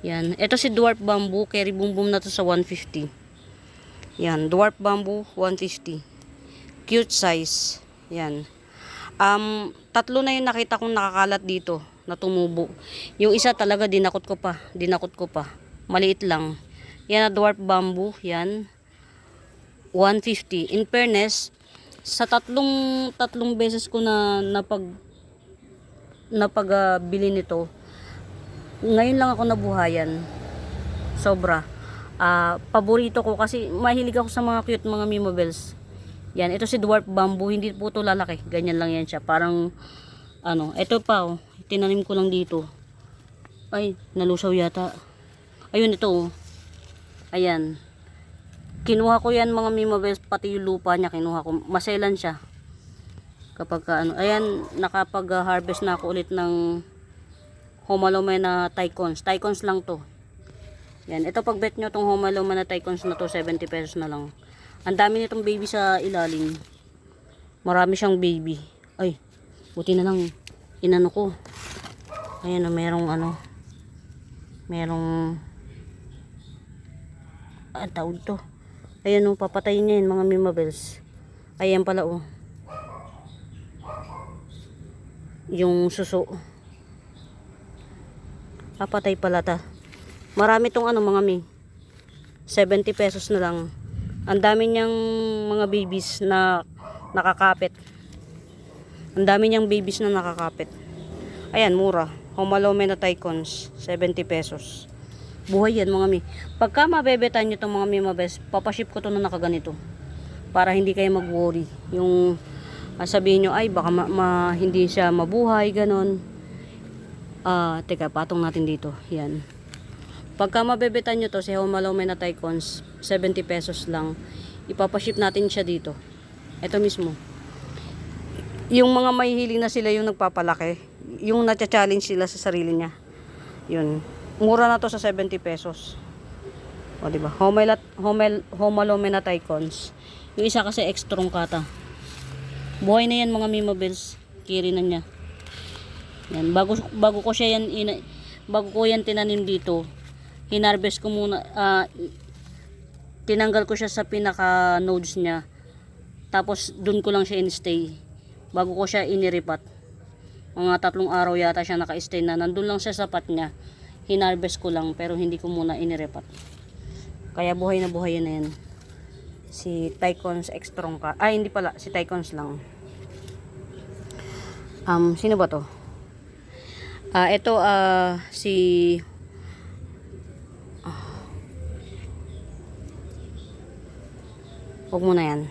Yan, ito si dwarf bamboo, carry boom boom na to sa 150. Yan, dwarf bamboo 150. Cute size. Yan. Tatlo na yung nakita kong nakakalat dito na tumubo. Yung isa talaga dinakot ko pa. Maliit lang. Yan na dwarf bamboo, yan. 150. In fairness, sa tatlong beses ko na napagbili nito, ngayon lang ako nabuhayan. Sobra. Paborito ko kasi mahilig ako sa mga cute mga mimabels. Yan, ito si dwarf bamboo, hindi po ito lalaki. Ganyan lang yan siya. Parang, ito pa, oh. Tinanim ko lang dito. Ay, nalusaw yata. Ayun, ito, oh. Ayan. Kinuha ko yan mga mimabels, pati yung lupa niya, kinuha ko. Maselan siya. Kapag, ayan, nakapag-harvest na ako ulit ng Homalomena Tycons. Tycons lang to. Yan, ito pag bet nyo tong Homalomena Tycons na to, 70 pesos na lang. Ang dami nitong baby sa ilalim. Marami siyang baby. Ay, buti na lang inano ko. Ayan, merong tawag to. Ayan oh, papatayin niya yun mga mimabels. Ayan pala oh. Yung suso. Papatay pala ta. Marami tong mga 70 pesos na lang. Ang dami niyang mga babies na nakakapit. Ayan, mura. Homalomena Tycons, 70 pesos. Buhay yan mga Pagka mabebetan nyo itong mga mimabels, papaship ko to na nakaganito. Para hindi kayo mag-worry. Yung sabihin nyo, ay baka hindi siya mabuhay, ganon. Teka, patong natin dito. Yan. Pagka mabebetan nyo to, si Homalomena Tycons, 70 pesos lang. Ipapaship natin siya dito. Ito mismo. Yung mga mahihiling na sila yung nagpapalaki, yung natcha-challenge sila sa sarili niya. Yun. Mura na to sa 70 pesos. O, diba? Homalomena Tycons. Yung isa kasi extrong kata. Buhay na yan mga mimabels. Kiri na niya. Yan. Bago ko yan tinanim dito, hinarvest ko muna, tinanggal ko siya sa pinaka nodes niya, tapos dun ko lang siya in-stay bago ko siya iniripat. Mga 3 araw yata siya naka-stay na, nandun lang siya sa pot niya. Hinarvest ko lang pero hindi ko muna iniripat, kaya buhay na buhay na yan. Si Tycons Extrong ka, hindi pala, si Tycons lang. Sino ba to? Ito si Huwag mo na yan.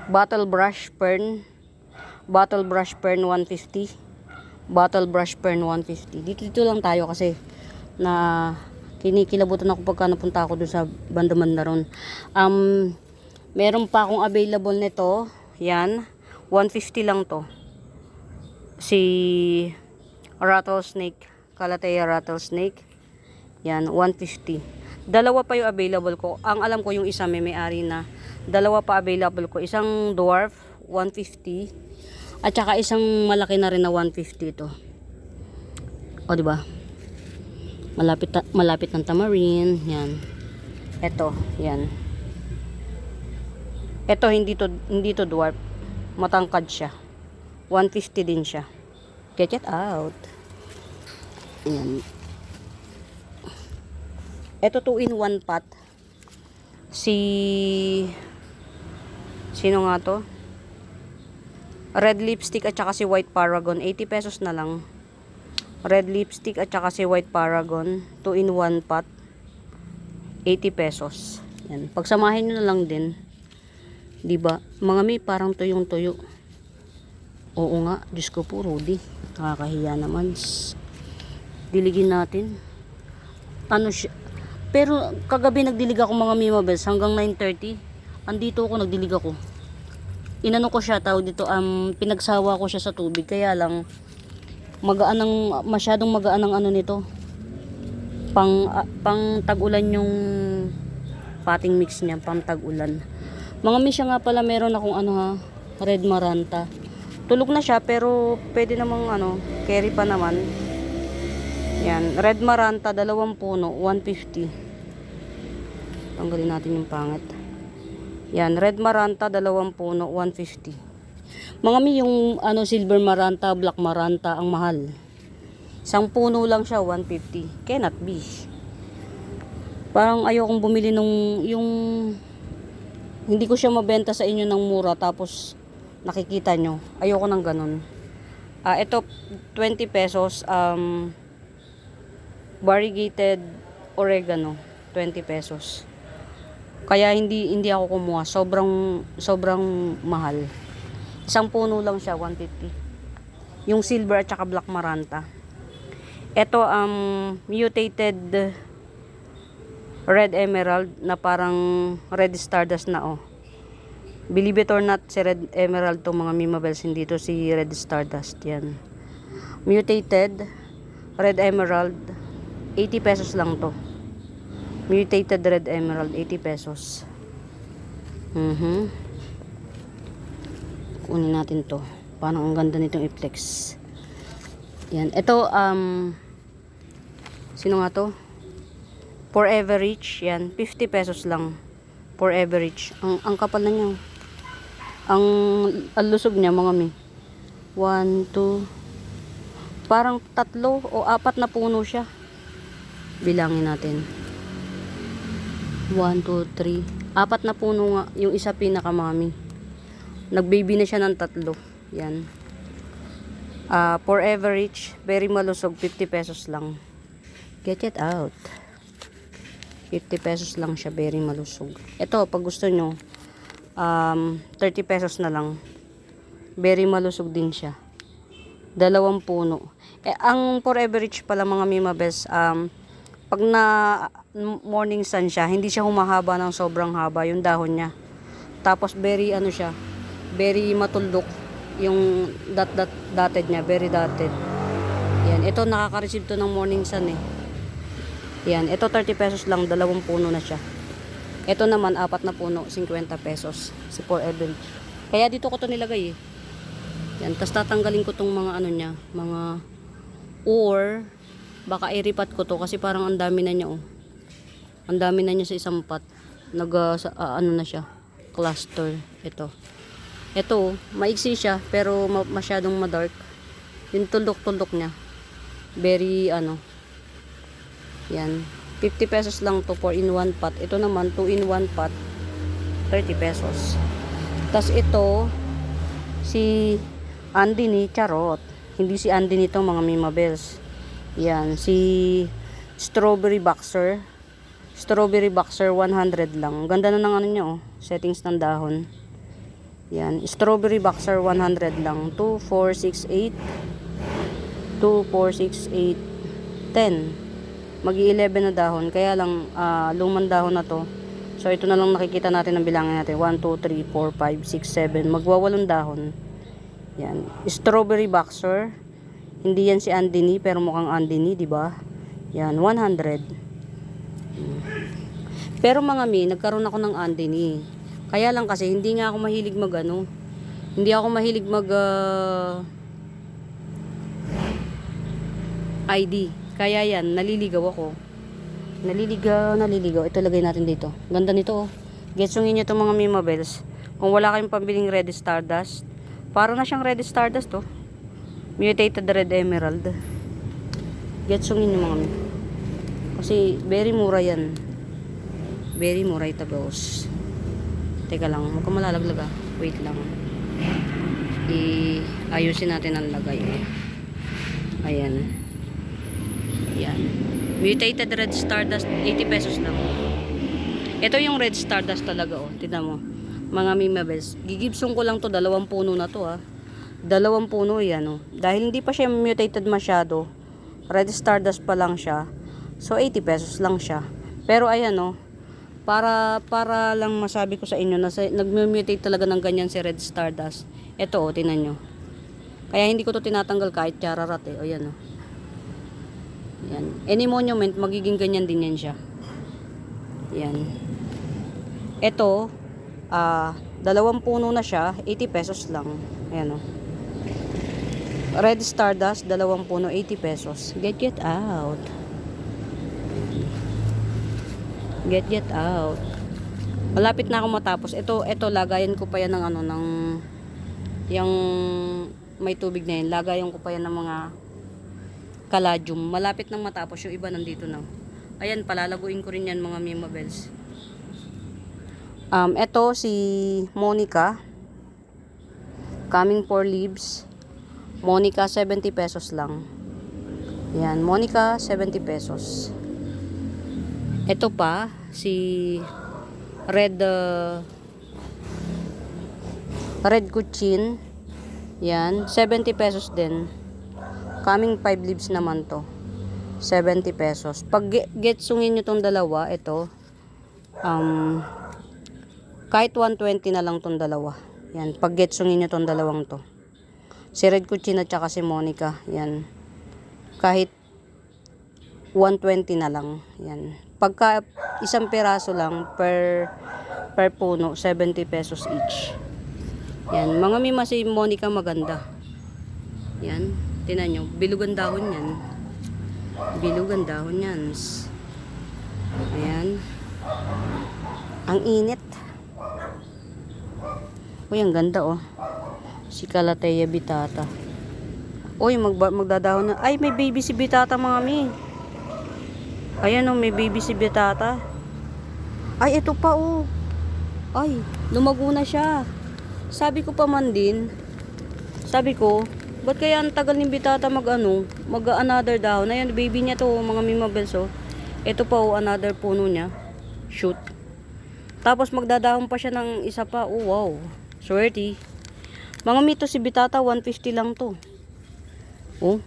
Bottle brush Pern. Bottle brush Pern 150. Bottle brush Pern 150. Dito lang tayo kasi na kinikilabutan ako pagka napunta ako doon sa banda-banda ron. Meron pa akong available nito. Yan. 150 lang to. Si rattlesnake. Calathea rattlesnake. Yan. 150. Dalawa pa yung available ko. Ang alam ko yung isa may-ari na. Dalawa pa available ko. Isang dwarf. 150. At saka isang malaki na rin na 150 ito. O, diba? Malapit ng tamarin. Yan. Ito. Yan. Ito, hindi to dwarf. Matangkad siya. 150 din siya. Get it out. Yan. Ito 2-in-1 pot. Sino nga to? Red lipstick at saka si white paragon. 80 pesos na lang. Red lipstick at saka si white paragon. 2-in-1 pot. 80 pesos. Yan. Pagsamahin nyo na lang din. Diba? Mga may parang tuyong-tuyo. Oo nga. Diyos ko po, Rudy. Nakakahiya naman. Diligin natin. Ano siya? Pero kagabi nagdilig ako mga Mimabels hanggang 9:30. Andito ako, nagdilig ako. Inano ko siya, tawag dito, pinagsawa ko siya sa tubig. Kaya lang, masyadong magaan ang ano nito. Pang tag-ulan yung potting mix niya, pang tag-ulan. Mga misya nga pala, meron akong red maranta. Tulog na siya, pero pwede namang carry pa naman. Yan, red maranta, 2 puno, 150. Tanggalin natin yung pangit. Yan, red maranta, 2 puno, 150. Mga yung silver maranta, black maranta, ang mahal. 1 puno lang siya, 150. Cannot be. Parang ayokong bumili yung hindi ko siya mabenta sa inyo ng mura tapos nakikita nyo. Ayoko ng ganun. Ito, 20 pesos, variegated oregano, 20 pesos. Kaya hindi ako kumuha. Sobrang mahal. 1 puno lang siya, 150. Yung silver at saka black maranta. Ito, mutated red emerald na parang red stardust na Believe it or not, si red emerald to mga Mimabels. Hindi to si red stardust. Yan. Mutated red emerald. 80 pesos lang to. Mutated red emerald, 80 pesos. Kunin natin to. Parang ang ganda nitong i-flex. Yan. Ito, sino nga to? Forever Rich. Yan. 50 pesos lang. Forever Rich. Ang kapal na niya. Ang lusog niya, mga mi. 1, 2. Parang 3 o 4 na puno siya. Bilangin natin. 1, 2, 3. 4 na puno nga. Yung isa pinakamami. Nagbaby na siya ng 3. Yan. Forever Rich. Very malusog. 50 pesos lang. Get it out. 50 pesos lang siya. Very malusog. Ito, pag gusto nyo, 30 pesos na lang. Very malusog din siya. 2 puno. Ang Forever Rich pala mga Mimabels, pag na morning sun siya, hindi siya humahaba ng sobrang haba yung dahon niya. Tapos very very matuldok yung dotted niya, very dotted. Yan, ito nakaka-receive to ng morning sun Yan, ito 30 pesos lang, 2 puno na siya. Ito naman 4 na puno, 50 pesos si Forever Rich. Kaya dito ko to nilagay Yan, tapos tatanggalin ko tong mga niya, mga baka iripat ko to kasi parang ang dami na niya Ang dami na niya sa isang pot. Na siya, cluster. Ito, maiksi siya pero masyadong madark. Yung tuldok niya. Very Yan. 50 pesos lang to 4-in-1 pot. Ito naman 2-in-1 pot. 30 pesos. Tapos ito si Andy ni Charot. Hindi si Andy nito mga Mimabels. Yan, si Strawberry boxer. Strawberry boxer 100 lang. Ganda na ng ano niya oh. Settings ng dahon. Yan. Strawberry boxer 100 lang. 2, 4, 6, 8. 2, 4, 6, 8, 10. Mag-11 na dahon. Kaya lang lumang dahon na to. So ito na lang nakikita natin ang bilangin natin. 1, 2, 3, 4, 5, 6, 7. Magwawalong dahon. Yan. Strawberry boxer. Hindi yan si Andini pero mukhang Andini, di ba? Yan, 100. Pero mga mi, nagkaroon ako ng Andini. Kaya lang kasi hindi nga ako mahilig mag ano. Hindi ako mahilig mag ID. Kaya yan, naliligaw ako. Naliligaw. Ito lagay natin dito. Ganda nito oh. Getsungin nyo itong mga Mimabels. Kung wala kayong pambiling Red Stardust, parang na siyang Red Stardust oh. Mutated Red Emerald. Getsungin nyo mga mi. Kasi very mura yan. Very mura ito boss. Teka lang, huwag ka malalaglag ah. Wait lang. Ayusin natin ang lagay eh. Ayan. Ayan. Mutated Red Stardust, 80 pesos lang. Ito yung Red Stardust talaga oh. Tignan mo. Mga Mimabels. Gigibsong ko lang to, 2 puno na to ah. 2 puno yan oh. Dahil hindi pa siya mutated masyado. Red Stardust pa lang siya. So 80 pesos lang siya. Pero ayan oh. Para lang masabi ko sa inyo na nag-mutate talaga ng ganyan si Red Stardust. Ito oh, tingnan nyo. Kaya hindi ko to tinatanggal kahit chararat eh. O yan oh. Yan. Any monument, magiging ganyan din yan siya. Yan. Ito, 2 puno na siya, 80 pesos lang. Ayan oh. Red Stardust, 2 puno, 80 pesos. Get out. Get out. Malapit na ako matapos. Ito lagayan ko pa yan ng ano, ng yung may tubig na yan. Lagayan ko pa yan ng mga caladium. Malapit nang matapos. Yung iba nandito na. Ayan, palalaguin ko rin yan mga Mimabels. Ito si Monica. Coming 4 leaves. Monica, 70 pesos lang. Yan, Monica, 70 pesos. Ito pa, si Red Kuchin. Yan, 70 pesos din. Coming 5 leaves naman to. 70 pesos. Pag getsungin nyo tong dalawa, ito, kahit 120 na lang tong dalawa. Yan, pag getsungin nyo tong dalawang to. Si Red Kuchin at saka si Monica. Yan. Kahit 120 na lang. Yan. Pagka isang piraso lang per puno, 70 pesos each. Yan. Mga mima si Monica maganda. Yan. Tingnan nyo. Bilog ang dahon yan. Bilog ang dahon yan. Ayan. Ang init. Uy, ang ganda oh. Si Calathea Bitata. Uy, magdadahon na. Ay, may baby si Bitata mga mi. Ayan oh, may baby si Bitata. Ay, ito pa oh. Ay, lumago na siya. Sabi ko pa man din. Sabi ko, ba't kaya ang tagal ni Bitata mag-another dahon? Ayan, baby niya to mga Mimabels oh. Ito pa oh, another puno niya. Shoot. Tapos magdadahon pa siya ng isa pa. Oh, wow. Swerte. Mga mito si Bitata, 150 lang to. Oh.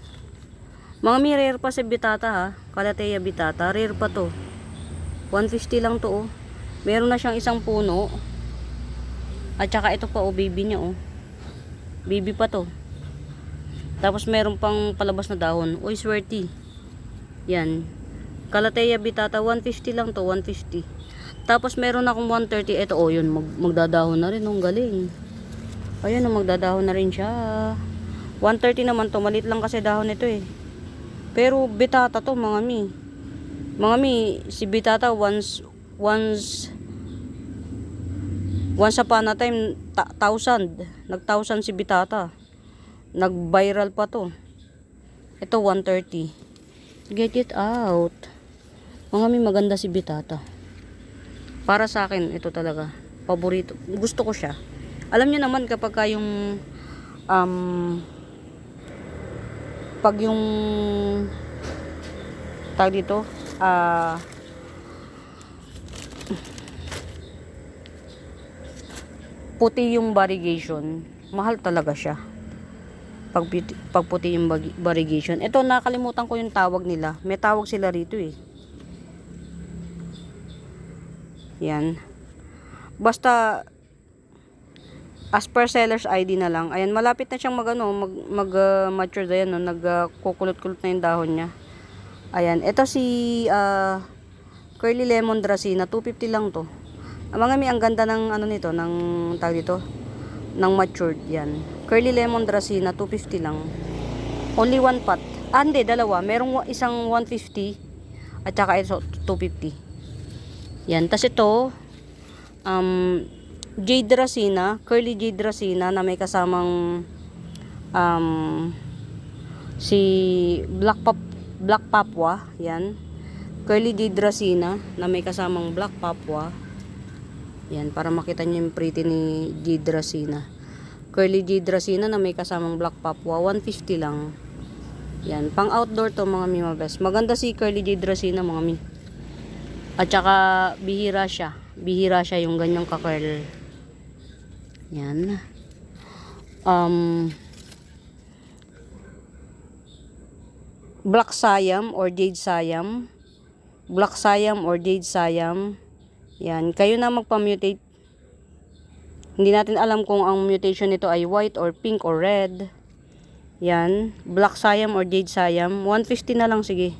Mga mi, rare pa si Bitata ha. Calathea Bitata, rare pa to. 150 lang to oh. Meron na siyang isang puno. At saka ito pa oh, baby niya oh. Baby pa to. Tapos meron pang palabas na dahon. Uy, swerte. Yan. Calathea Bitata, 150 lang to, 150. Tapos meron akong 130. Ito oh, yun, magdadahon na rin. Ang galing. Ayun, magdadahon na rin siya. 130 naman to. Maliit lang kasi dahon nito eh. Pero Bitata to mga mi. Mga mi, si Bitata once upon a time 1,000. Nag-1,000 si Bitata. Nag-viral pa to. Ito 130. Get it out. Mga mi, maganda si Bitata. Para sa akin, ito talaga. Paborito. Gusto ko siya. Alam niyo naman kapag yung pag yung tag dito puti yung variegation, mahal talaga siya. Pag puti yung variegation. Ito, nakalimutan ko yung tawag nila. May tawag sila rito eh. Yan. Basta, as per seller's ID na lang. Ayan, malapit na siyang mature na yan, no? Nagkukulot-kulot na yung dahon niya. Ayan, ito si Curly Lemon Dracena, 250 lang to. Mga mi, ang ganda ng ano nito, ng tawag dito, ng matured yan. Curly Lemon Dracena, 250 lang. Only one pot. Hindi, dalawa. Merong isang 150 at saka ito 250. Yan, tas ito Jade Dracena, Curly Jade Dracena na may kasamang si Black Papua, yan. Curly Jade Dracena na may kasamang Black Papua. Yan, para makita niyo yung pretty ni Jade Dracena. Curly Jade Dracena na may kasamang Black Papua, 150 lang. Yan, pang outdoor to mga Mima Best. Maganda si Curly Jade Dracena mga mi. At saka bihira siya. Bihira siya yung ganyang ka-curl. Yan. Black Siam or Jade Siam. Black Siam or Jade Siam. Yan, kayo na magpa-mutate. Hindi natin alam kung ang mutation nito ay white or pink or red. Yan, Black Siam or Jade Siam, 150 na lang, sige.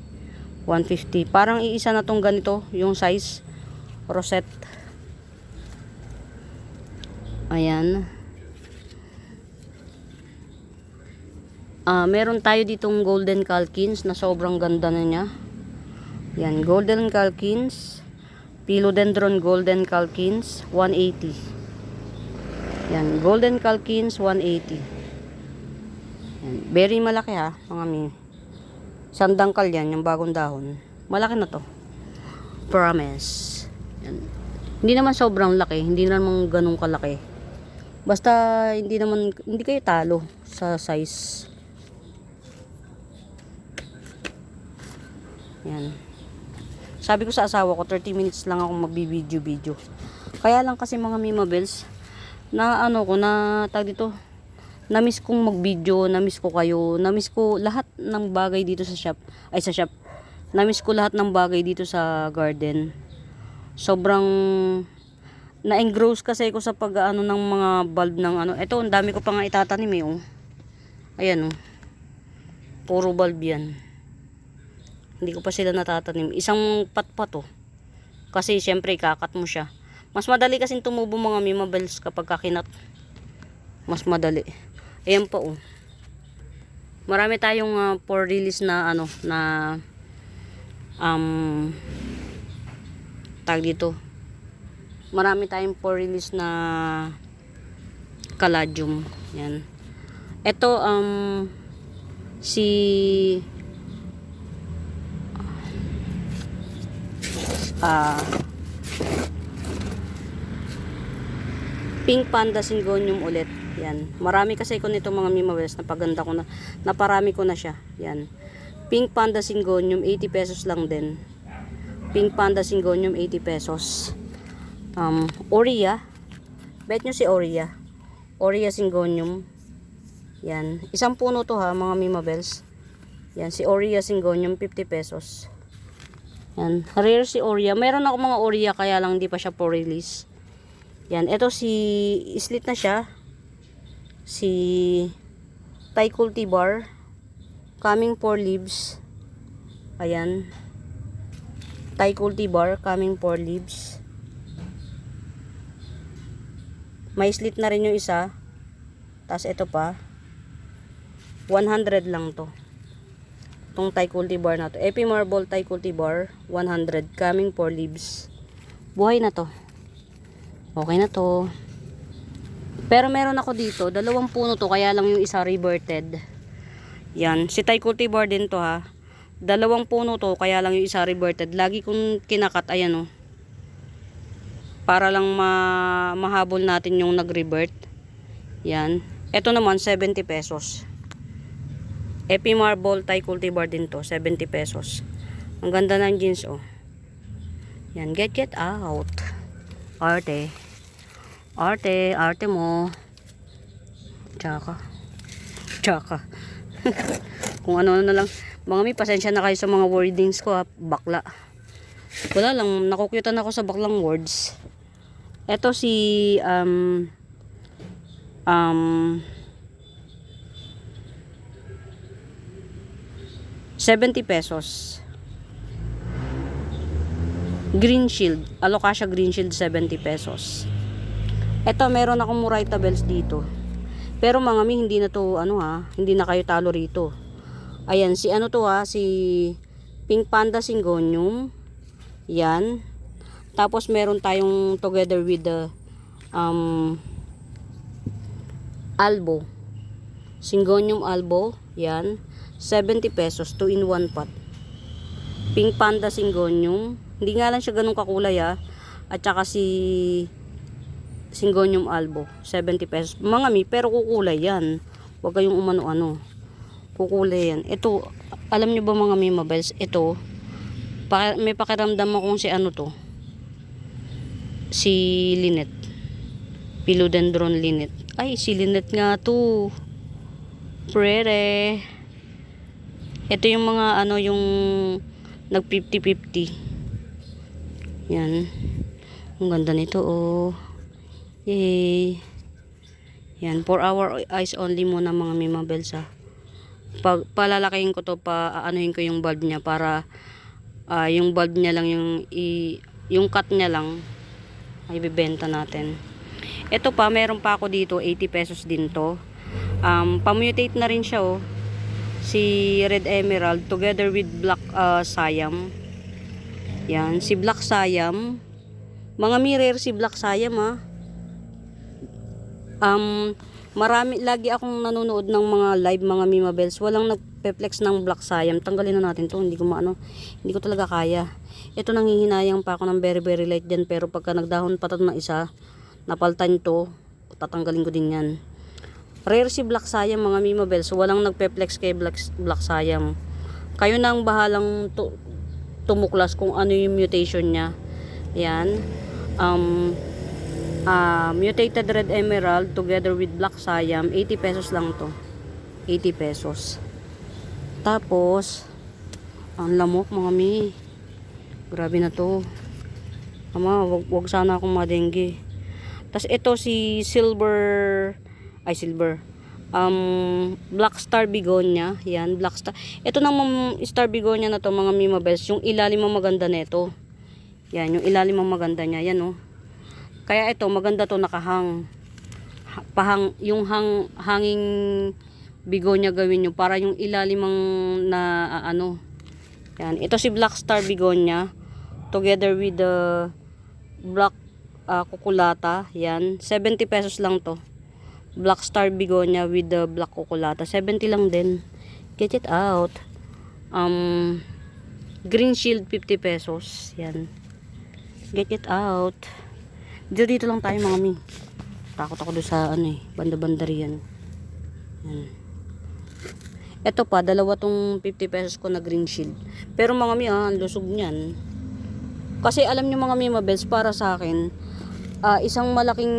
150. Parang iisa na tong ganito, yung size rosette. Ayan. Meron tayo ditong Golden Calkins na sobrang ganda na niya. Yan, Golden Calkins. Philodendron Golden Calkins, 180. Yan, Golden Calkins, 180. Yan, very malaki ha, mga mi. Sandangkal yan, yung bagong dahon. Malaki na to. Promise. Yan. Hindi naman sobrang laki, hindi naman ganun kalaki. Basta hindi kayo talo sa size. Yan. Sabi ko sa asawa ko, 30 minutes lang ako magbibideo-video. Kaya lang kasi mga Mima Bells, na tag dito, na-miss kong mag-video, na-miss ko kayo, na-miss ko lahat ng bagay dito sa shop. Na-miss ko lahat ng bagay dito sa garden. Sobrang na-engross kasi ako sa pag-ano ng mga bulb ng ano. Ito, ang dami ko pa nga itatanim eh, oh. Ayan, oh. Puro bulb yan. Hindi ko pa sila natatanim. Isang pat-pat, oh. Kasi syempre kakat mo siya. Mas madali kasing tumubo mga Mima Bells kapag kakinat. Mas madali. Ayan pa, oh. Marami tayong for release na tag dito. Marami tayong for release na caladium. Yan. Ito si Pink Panda Syngonium ulit. Yan. Marami kasi ko nito mga Mima Bells. Napaganda ko na. Naparami ko na siya. Yan. Pink Panda Syngonium, 80 pesos lang din. Pink Panda Syngonium, 80 pesos. Oria. Bet nyo si Oria. Oria Syngonium. Yan. Isang puno to ha mga Mima Bells. Yan. Si Oria Syngonium, 50 pesos. Yan. Rare si Oria. Meron ako mga Oria kaya lang hindi pa siya for release. Yan. Ito slit na siya. Si Thai Cultivar. Coming 4 leaves. Ayan. Thai Cultivar. Coming 4 leaves. May slit na rin yung isa. Tapos ito pa. 100 lang to. Itong Thai Cultivar na to. Epi Marble Thai Cultivar, 100. Coming 4 leaves. Buhay na to. Okay na to. Pero meron ako dito. 2 puno to. Kaya lang yung isa reverted. Yan. Si Thai Cultivar din to ha. 2 puno to. Kaya lang yung isa reverted. Lagi kong kinakat. Ayan o. Para lang mahabol natin yung nag-revert. Yan. Ito naman 70 pesos. Epi Marble Thai Cultivar din to, 70 pesos. Ang ganda ng jeans, oh. Yan, get out. Arte. Arte mo. Tsaka. Kung ano na lang. Mga mi, pasensya na kayo sa mga wordings ko, ha. Bakla. Wala lang, nakukyutan ako sa baklang words. Ito si, 70 pesos. Green Shield. Alocasia Green Shield, 70 pesos. Ito, meron akong Murayta bells dito. Pero mga mi, hindi na to, hindi na kayo talo rito. Ayan, si ano to ha, si Pink Panda Syngonium. Yan. Tapos meron tayong together with the Albo. Syngonium Albo. Yan. 70 pesos. 2 in 1 pot. Pink Panda Syngonium. Hindi nga lang siya ganun kakulay ha. At saka si Syngonium Albo. 70 pesos. Mga mi, pero kukulay yan. Huwag kayong umano-ano. Kukulay yan. Ito, alam nyo ba mga Mima Bells? Ito, may pakiramdam akong si ano to. Si Linet. Philodendron Linet. Ay, si Linet nga to. Prere. Ito yung mga yung nag 50-50. Yan. Ang ganda nito, oh. Yay. Yan. 4 hour eyes only muna mga Mima Bells, ha. Palalakihin ko to, aanuhin ko yung bulb niya para yung bulb niya lang yung cut niya lang ay bibenta natin. Ito pa, meron pa ako dito, 80 pesos din to. Pamutate na rin siya, oh. Si Red Emerald together with Black Siam. Yan, si Black Siam. Mga mirror si Black Siam, ha. Marami, lagi akong nanonood ng mga live mga Mima Bells. Walang nagpe-flex ng Black Siam. Tanggalin na natin to. Hindi ko talaga kaya. Ito, nanghihinayang pa ako ng very very light dyan. Pero pagka nagdahon pa ng isa, napaltan to, tatanggalin ko din yan. Rare si Black Siam mga Mima Bells. Walang nagpe-flex kay Black Siam. Kayo nang bahalang tumuklas kung ano yung mutation niya. Yan. Mutated Red Emerald together with Black Siam, 80 pesos lang to. 80 pesos. Tapos, ang lamok mga mi. Grabe na to. Ama, wag sana akong madengge. Tapos ito si Black Star Begonia. Yan, Black Star. Ito nang Star Begonia na to mga Mima Bells. Yung ilalim ang maganda nito. Yan, yung ilalim ang maganda niya. Yan, oh. Kaya ito, maganda to, nakahang. Yung hanging begonia gawin nyo para yung ilalim ang Yan. Ito si Black Star Begonia together with the Black Cuculata. Yan. 70 pesos lang to. Black Star Begonia with the Black Cuculata. 70 lang din. Get it out. Green Shield 50 pesos. Yan. Get it out. Dito lang tayo mga mi. Takot ako doon sa banda-banda riyan. Yan. Ito pa, dalawa tong 50 pesos ko na Green Shield. Pero mga mi, ang lusog niyan. Kasi alam niyo mga Mima Bells, para sa akin, isang malaking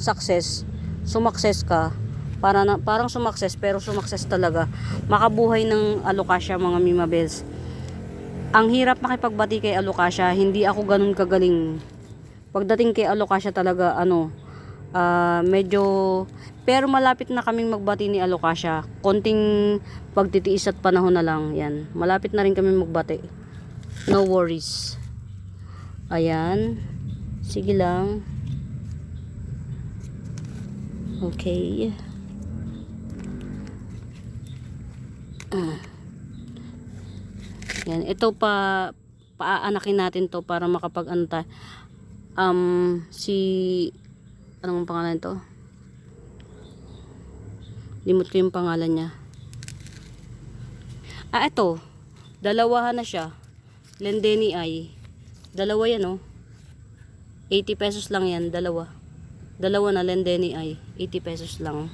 success, sumakses ka, parang sumakses, pero sumakses talaga. Makabuhay ng Alocasia mga Mima Bells. Ang hirap makipagbati kay Alocasia, hindi ako ganun kagaling. Pagdating kay Alocasia talaga, medyo, pero malapit na kaming magbati ni Alocasia. Konting pagtitiis at panahon na lang. Yan, malapit na rin kami magbati. No worries. Ayan. Sige lang. Okay. Yan, ito paanakin natin to para makapag-ano tayo. Anong pangalan to? Limot ko yung pangalan niya. Ito. Dalawahan na siya. Lendeni ay. Dalawa yan, oh. 80 pesos lang yan. Dalawa na Lendeni ay. 80 pesos lang.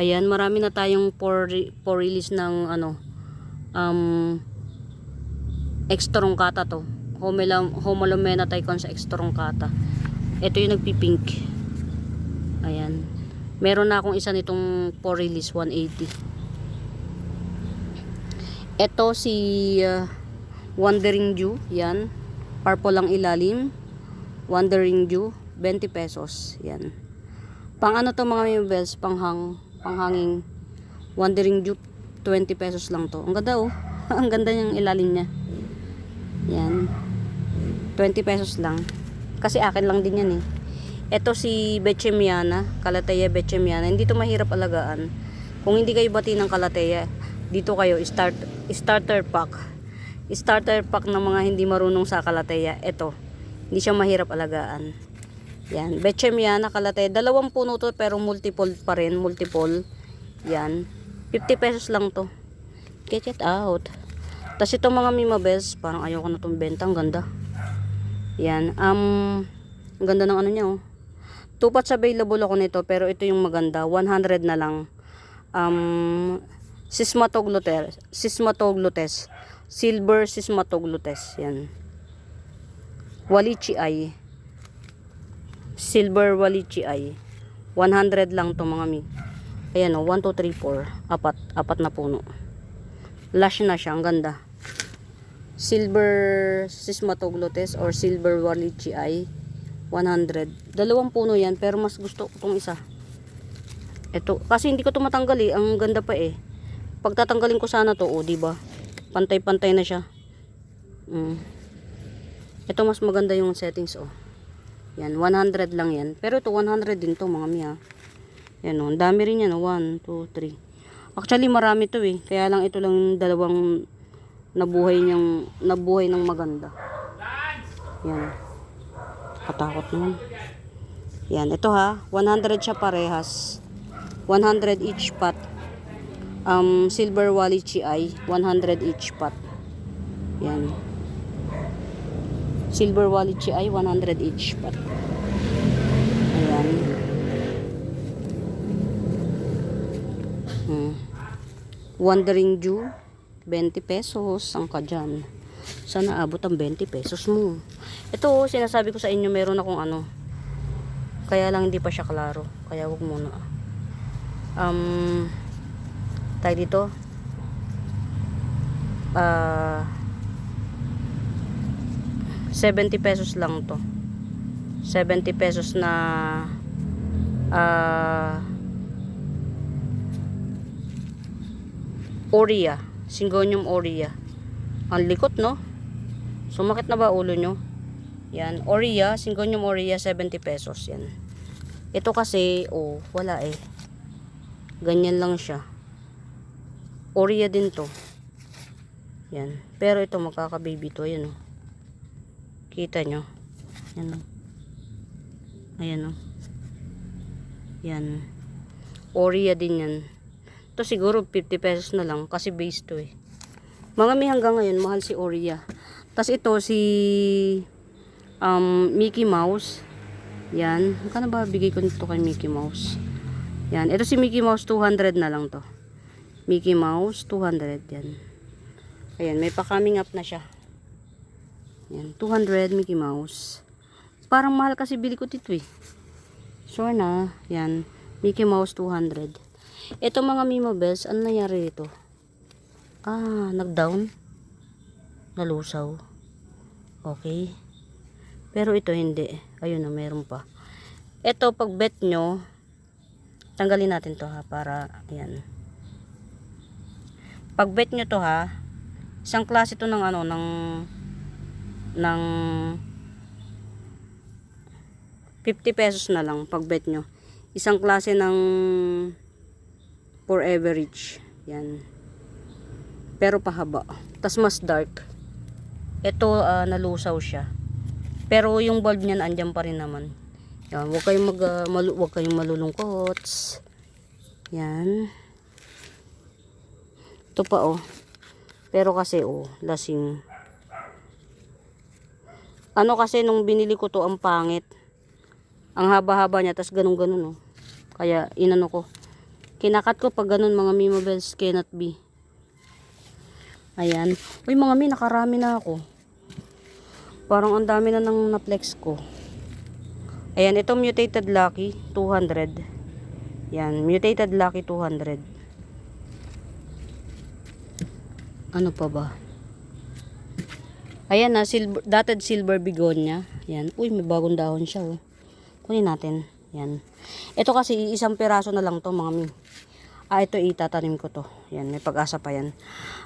Ayan, marami na tayong for release ng Extrongkata to. Homolomena taikon sa extrongkata. Ito yung nagpipink. Ayan. Meron na akong isa nitong for release 180. Ito si Wandering Dew. Yan. Purple lang ilalim. Wandering Dew. 20 pesos. Yan. Pang ano to mga mibels? Panghanging Wandering Dew. 20 pesos lang to. Ang ganda oh. Ang ganda yung ilalim niya. Yan. 20 pesos lang. Kasi akin lang din yan eh. Ito si Bechemiana. Calathea Bechemiana. Hindi to mahirap alagaan. Kung hindi kayo bati ng Calathea, dito kayo starter pack. Starter pack ng mga hindi marunong sa Calathea. Ito. Hindi siya mahirap alagaan. Yan. Bechemiana Calathea. Dalawang puno to pero multiple pa rin. Multiple. Yan. 50 pesos lang to. Get it out. Tapos itong mga mimabels, parang ayoko na itong benta. Ang ganda. Yan. Ang ganda ng ano niya oh. 2 pots available ako nito pero ito yung maganda. 100 na lang. Sismatoglotes. Silver Sismatoglotes. Yan. Walichi Eye. Silver Walichi Eye. 100 lang to mga mi. Ayan o. 1, 2, 3, 4. Apat na puno. Lush na siya. Ang ganda. Silver Sismatoglotes or Silver Walichi Eye. 100. Dalawang puno yan. Pero mas gusto ko itong isa. Ito. Kasi hindi ko ito matanggal eh. Ang ganda pa eh. Pag tatanggalin ko sana to. O diba? Pantay-pantay na siya. Ito mas maganda yung settings oh. Yan. 100 lang yan. Pero ito 100 din to mga miya. Yan o. Ang dami rin yan o. 1, 2, 3. Actually marami to eh. Kaya lang ito lang dalawang nabuhay ng maganda. Yan. Katakot naman. Yan. Ito ha. 100 siya parehas. 100 each pot. Silver Walichi Eye. 100 each pot. Yan. Silver Walichi Eye. 100 each pot. Ayan. Wandering Dew. 20 pesos. Ang ka dyan. Sana abot ang 20 pesos mo. Ito, sinasabi ko sa inyo, meron akong ano. Kaya lang hindi pa siya klaro. Kaya wag muna. Tayo dito. 70 pesos lang to. 70 pesos na Oria. Syngonium Oria. Ang likot no? Sumakit na ba ulo nyo? Yan. Oria. Syngonium Oria. 70 pesos. Yan. Ito kasi, oh, wala eh. Ganyan lang siya. Oria din to. Yan. Pero ito magkaka-baby to. Ayan oh. Kita nyo. Yan oh. Ayan oh. Yan. Oria din yan. Ito siguro 50 pesos na lang kasi base to eh. Mga may hanggang ngayon mahal si Oria. Tapos ito si Mickey Mouse. Yan. Magkano ba bigay ko nito kay Mickey Mouse? Yan. Ito si Mickey Mouse 200 na lang to. Mickey Mouse 200 yan. Ayan. May pa-coming up na siya. Yan. 200 Mickey Mouse. Parang mahal kasi bili ko dito eh. Sure na. Yan. Mickey Mouse 200. Ito mga mimabels, ano nangyari dito? Nag-down. Nalusaw. Okay. Pero ito hindi. Ayun na, meron pa. Ito, pag bet nyo, tanggalin natin to ha, para, ayan. Pag bet nyo to ha, isang klase to ng ano, ng 50 pesos na lang, pag bet nyo. Isang klase ng for average. Yan. Pero pahaba. Tas mas dark. Ito nalusaw siya. Pero yung bulb niyan andyan pa rin naman. Yan, huwag kayong malulungkot. Yan. Ito pa oh. Pero kasi oh, lasing. Ano kasi nung binili ko to ang pangit. Ang haba-haba niya tas ganun-ganun oh. Kaya inano ko. Kinakat ko pag ganun mga mimabels cannot be. Ayan. Uy, mga mi, nakarami na ako. Parang ang dami na ng na-flex ko. Ayan, ito Mutated Lucky, 200. Yan, Mutated Lucky, 200. Ano pa ba? Ayan na, dotted silver begonia. Yan. Uy, may bagong dahon siya, oh. Kunin natin. Yan. Ito kasi, isang piraso na lang to, mga mi. Ito itatanim ko to. Yan, may pag-asa pa yan.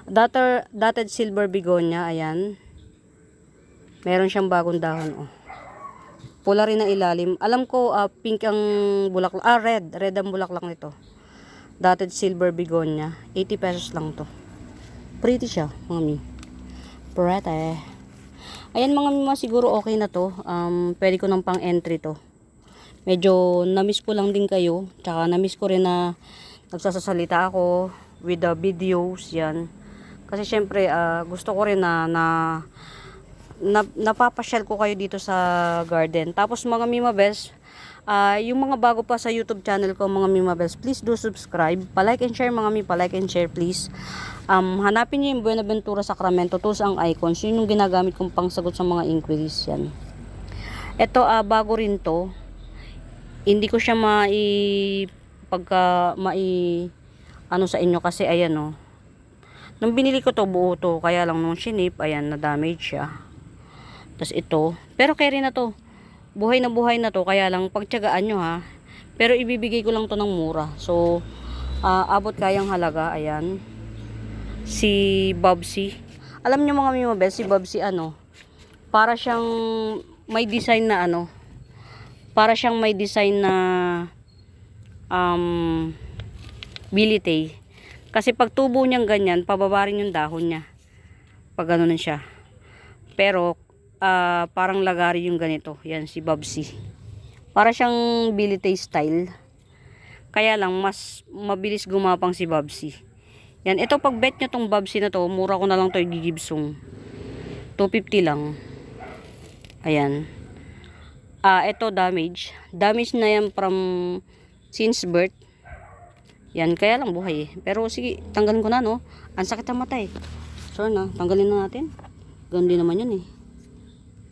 Dotted silver begonia, ayan. Meron siyang bagong dahon, oh. Pula rin ang ilalim. Alam ko, pink ang bulaklak. Red. Red ang bulaklak nito. Dotted silver begonia. 80 pesos lang to. Pretty siya, mami. Pretty. Ayan, mga mima, siguro okay na to. Pwede ko nang pang entry to. Medyo na-miss ko lang din kayo. Tsaka na-miss ko rin na nagsasasalita ako with the videos. Yan. Kasi syempre, gusto ko rin na napapasyal ko kayo dito sa garden. Tapos mga Mima Bells, yung mga bago pa sa YouTube channel ko, mga Mima Bells, please do subscribe. Pa-like and share mga mi, pa-like and share please. Hanapin niyo yung Buenaventura Sacramento, tools ang icons. Yun yung ginagamit kong pangsagot sa mga inquiries. Yan. Ito, bago rin to. Hindi ko siya ano sa inyo kasi ayan, oh. Nung binili ko to, buo to. Kaya lang nung shinip, ayan, na-damage siya. Tapos ito. Pero carry na to. Buhay na to. Kaya lang, pagtyagaan nyo, ha. Pero ibibigay ko lang to ng mura. So, abot kayang halaga. Ayan. Si Bobsy. Alam nyo mga Mima Bells, si Bobsy, ano, para siyang may design na, ano, para siyang may design na, bilite. Kasi pag tubo niyang ganyan, pababa rin yung dahon niya. Pag gano'n siya. Pero, parang lagari yung ganito. Yan, si Bobsy. Para siyang bilite style. Kaya lang, mas mabilis gumapang si Bobsy. Yan, ito pag bet nyo tong Bobsy na to, mura ko na lang to igigibsong. 250 lang. Ayan. Ito damage. Damage na yan from since birth. Yan, kaya lang buhay eh. Pero sige, tanggalin ko na, no. Ang sakit ang mata eh. Sure na, tanggalin na natin. Ganun din naman yan eh.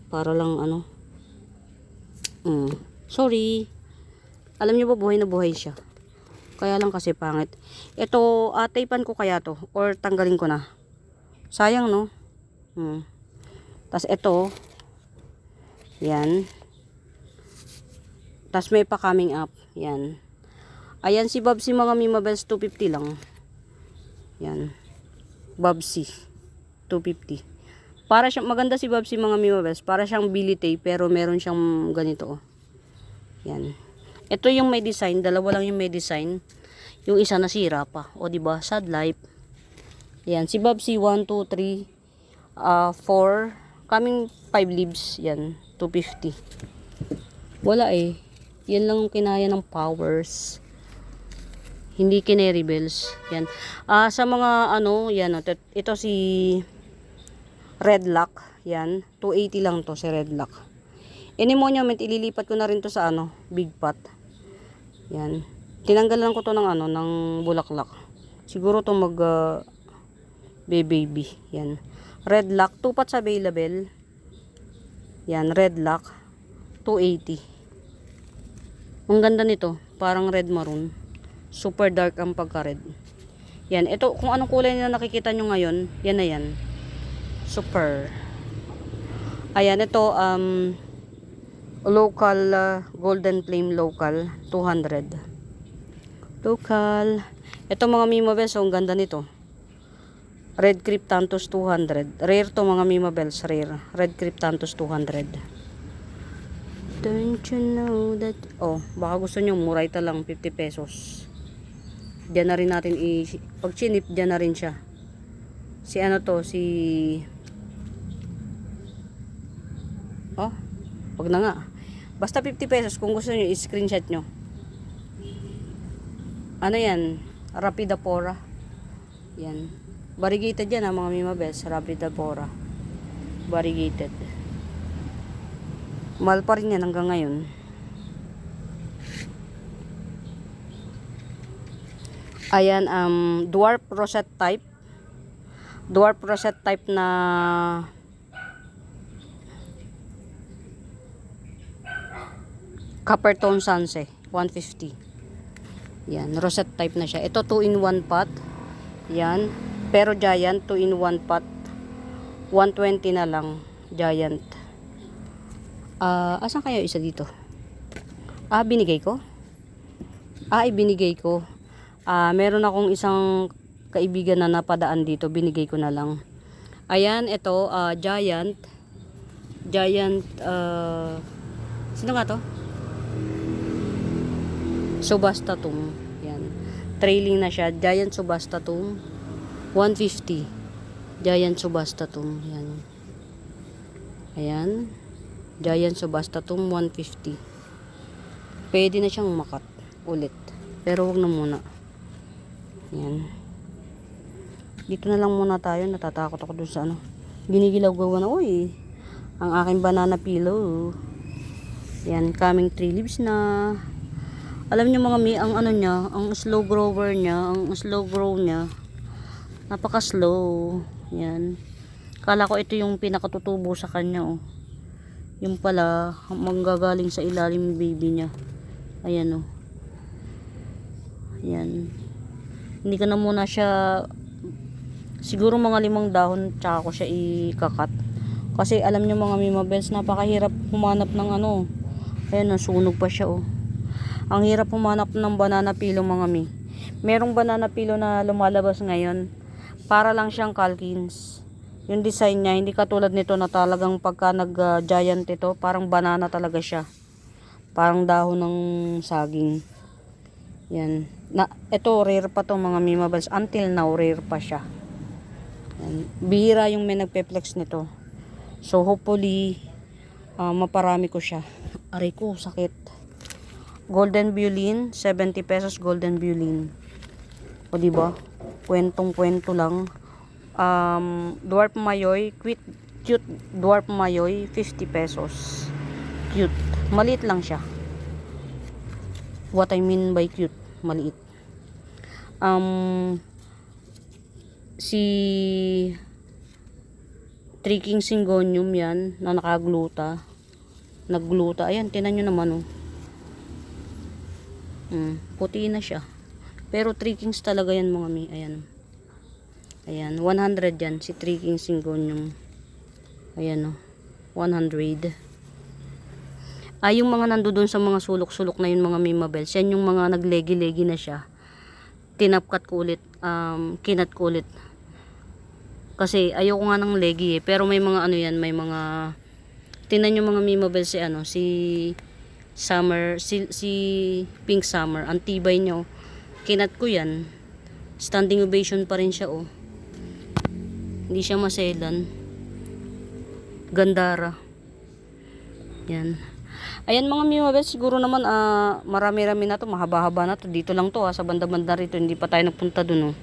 Para lang ano. Sorry. Alam niyo ba, buhay na buhay siya. Kaya lang kasi pangit. Ito, tapean ko kaya to. Or tanggalin ko na. Sayang, no. Tas ito. Yan. Tas may pa coming up. Yan. Ayan si Bobsy mga Mima Bells, 250 lang. Yan. Bobsy. 250. Para siyang, maganda si Bobsy mga Mima Bells. Para siyang bilite, pero meron siyang ganito. Oh. Yan. Ito yung may design. Dalawa lang yung may design. Yung isa nasira pa. O diba? Sad life. Yan. Si Bobsy, 1, 2, 3, 4. Coming 5 leaves. Yan. 250. Wala eh. Yan lang yung kinaya ng powers. Hindi Canary Bells. Yan. Sa mga ano, yan. Ito si Red Lock. Yan. 280 lang to si Red Lock. Inimonyament, ililipat ko na rin to sa ano, big pot. Yan. Tinanggalan ko to ng ano, ng bulaklak. Siguro to mag baby. Yan. Red Lock. 2 pots available. Yan. Red Lock. 280. Ang ganda nito. Parang red maroon. Super dark ang pagka-red. Yan. Ito, kung anong kulay na nakikita nyo ngayon, yan na yan. Super. Ayan, ito, local, golden flame local, 200. Local. Ito mga Mima Bells, ang ganda nito. Red Cryptanthus 200. Rare to mga Mima Bells, rare. Red Cryptanthus 200. Don't you know that, oh, baka gusto nyo, murayta lang, 50 pesos. Diyan na rin natin pag chinip, diyan na rin siya. Si ano to, si oh, wag na nga. Basta 50 pesos kung gusto niyo i-screenshot nyo. Ano yan? Rapidapora. Yan. Variegated yan mga Mima Bells. Rapidapora. Variegated. Mahal pa rin yan hanggang ngayon. Ayan, dwarf rosette type. Dwarf rosette type na copper tone sunset, 150. Yan, rosette type na siya. Ito 2-in-1 pot. Yan. Pero giant, 2-in-1 pot. 120 na lang. Giant. Asan kayo isa dito? Binigay ko? Ibinigay ko. Meron akong isang kaibigan na napadaan dito. Binigay ko na lang. Ayan, ito, giant. Giant, sino nga to? Subastatum. Yan. Trailing na siya. Giant Subastatum. 150. Giant Subastatum. Yan. Ayan. Giant Subastatum 150. Pwede na siyang makat ulit. Pero wag na muna. Yan. Dito na lang muna tayo. Natatakot ako dun sa ano. Ginigilaw-gawa na. Uy. Ang aking banana pillow. Yan. Coming 3 leaves na. Alam niyo mga mi, ang ano niya, ang slow grower niya, ang slow grow niya, napaka slow. Yan. Kala ko ito yung pinakatutubo sa kanya, oh. Yung pala, manggagaling sa ilalim baby niya. Ayan, oh. Yan. Hindi ko na muna siya, siguro mga 5 dahon, tsaka ko siya ikakat. Kasi alam niyo mga Mima Bells, napakahirap humanap ng ano. Ayan, nasunog pa siya, oh. Ang hirap humanap ng banana pillow mga mi. Merong banana pillow na lumalabas ngayon. Para lang siyang Calkins. Yung design niya, hindi katulad nito na talagang pagka nag-giant ito, parang banana talaga siya. Parang dahon ng saging. Yan. Ito, rare pa to mga Mima Bells. Until now, rare pa siya. Yan. Bihira yung may nagpe-flex nito. So, hopefully, maparami ko siya. Aray ko, sakit. Golden Violin, 70 pesos Golden Violin. O diba? Kwentong-kwento lang. Dwarf Mayoy, cute Dwarf Mayoy, 50 pesos. Cute. Maliit lang siya. What I mean by cute, maliit. Si Three King Syngonium yan, na nakagluta. Naggluta. Ayan, tinan nyo naman, oh. Puti na siya. Pero 3 Kings talaga yan mga mi. Ayan. Ayan. 100 yan. Si 3 Kings Syngonium. Ayan o. 100. Yung mga nandoon sa mga sulok-sulok na yun mga Mima Bells. Yan yung mga naglegi-legi na siya. Tinapkat ko ulit. Kinat ko ulit. Kasi ayoko nga ng legi eh. Pero may mga ano yan. May mga tinan yung mga Mima Bells si ano. Si Summer, si Pink Summer, ang tibay niya, oh. Kinat ko yan. Standing ovation pa rin siya, oh. Hindi siya maselan. Gandara. Yan. Ayan mga Mima Bells, siguro naman marami-rami na to, mahaba-haba na to. Dito lang to, sa banda-banda rito, hindi pa tayo nagpunta dun, oh.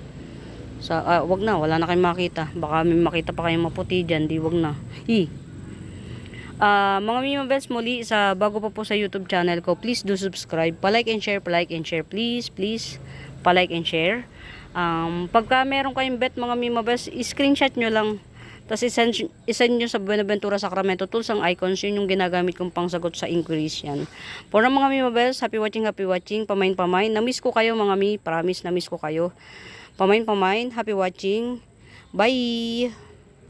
Wag na, wala na kayong makita. Baka may makita pa kayong maputi dyan, di wag na. Mga Mima Bells, muli sa bago pa po sa YouTube channel ko, please do subscribe, pa-like and share, please pa-like and share. Pagka meron kayong bet mga Mima Bells, screenshot nyo lang, tapos isend nyo sa Buenaventura Sacramento Tools ang icons, yun yung ginagamit kong pangsagot sa inquiries yan. For mga Mima Bells, happy watching, pamain, na-miss ko kayo mga mi, promise na-miss ko kayo, pamain, happy watching, bye!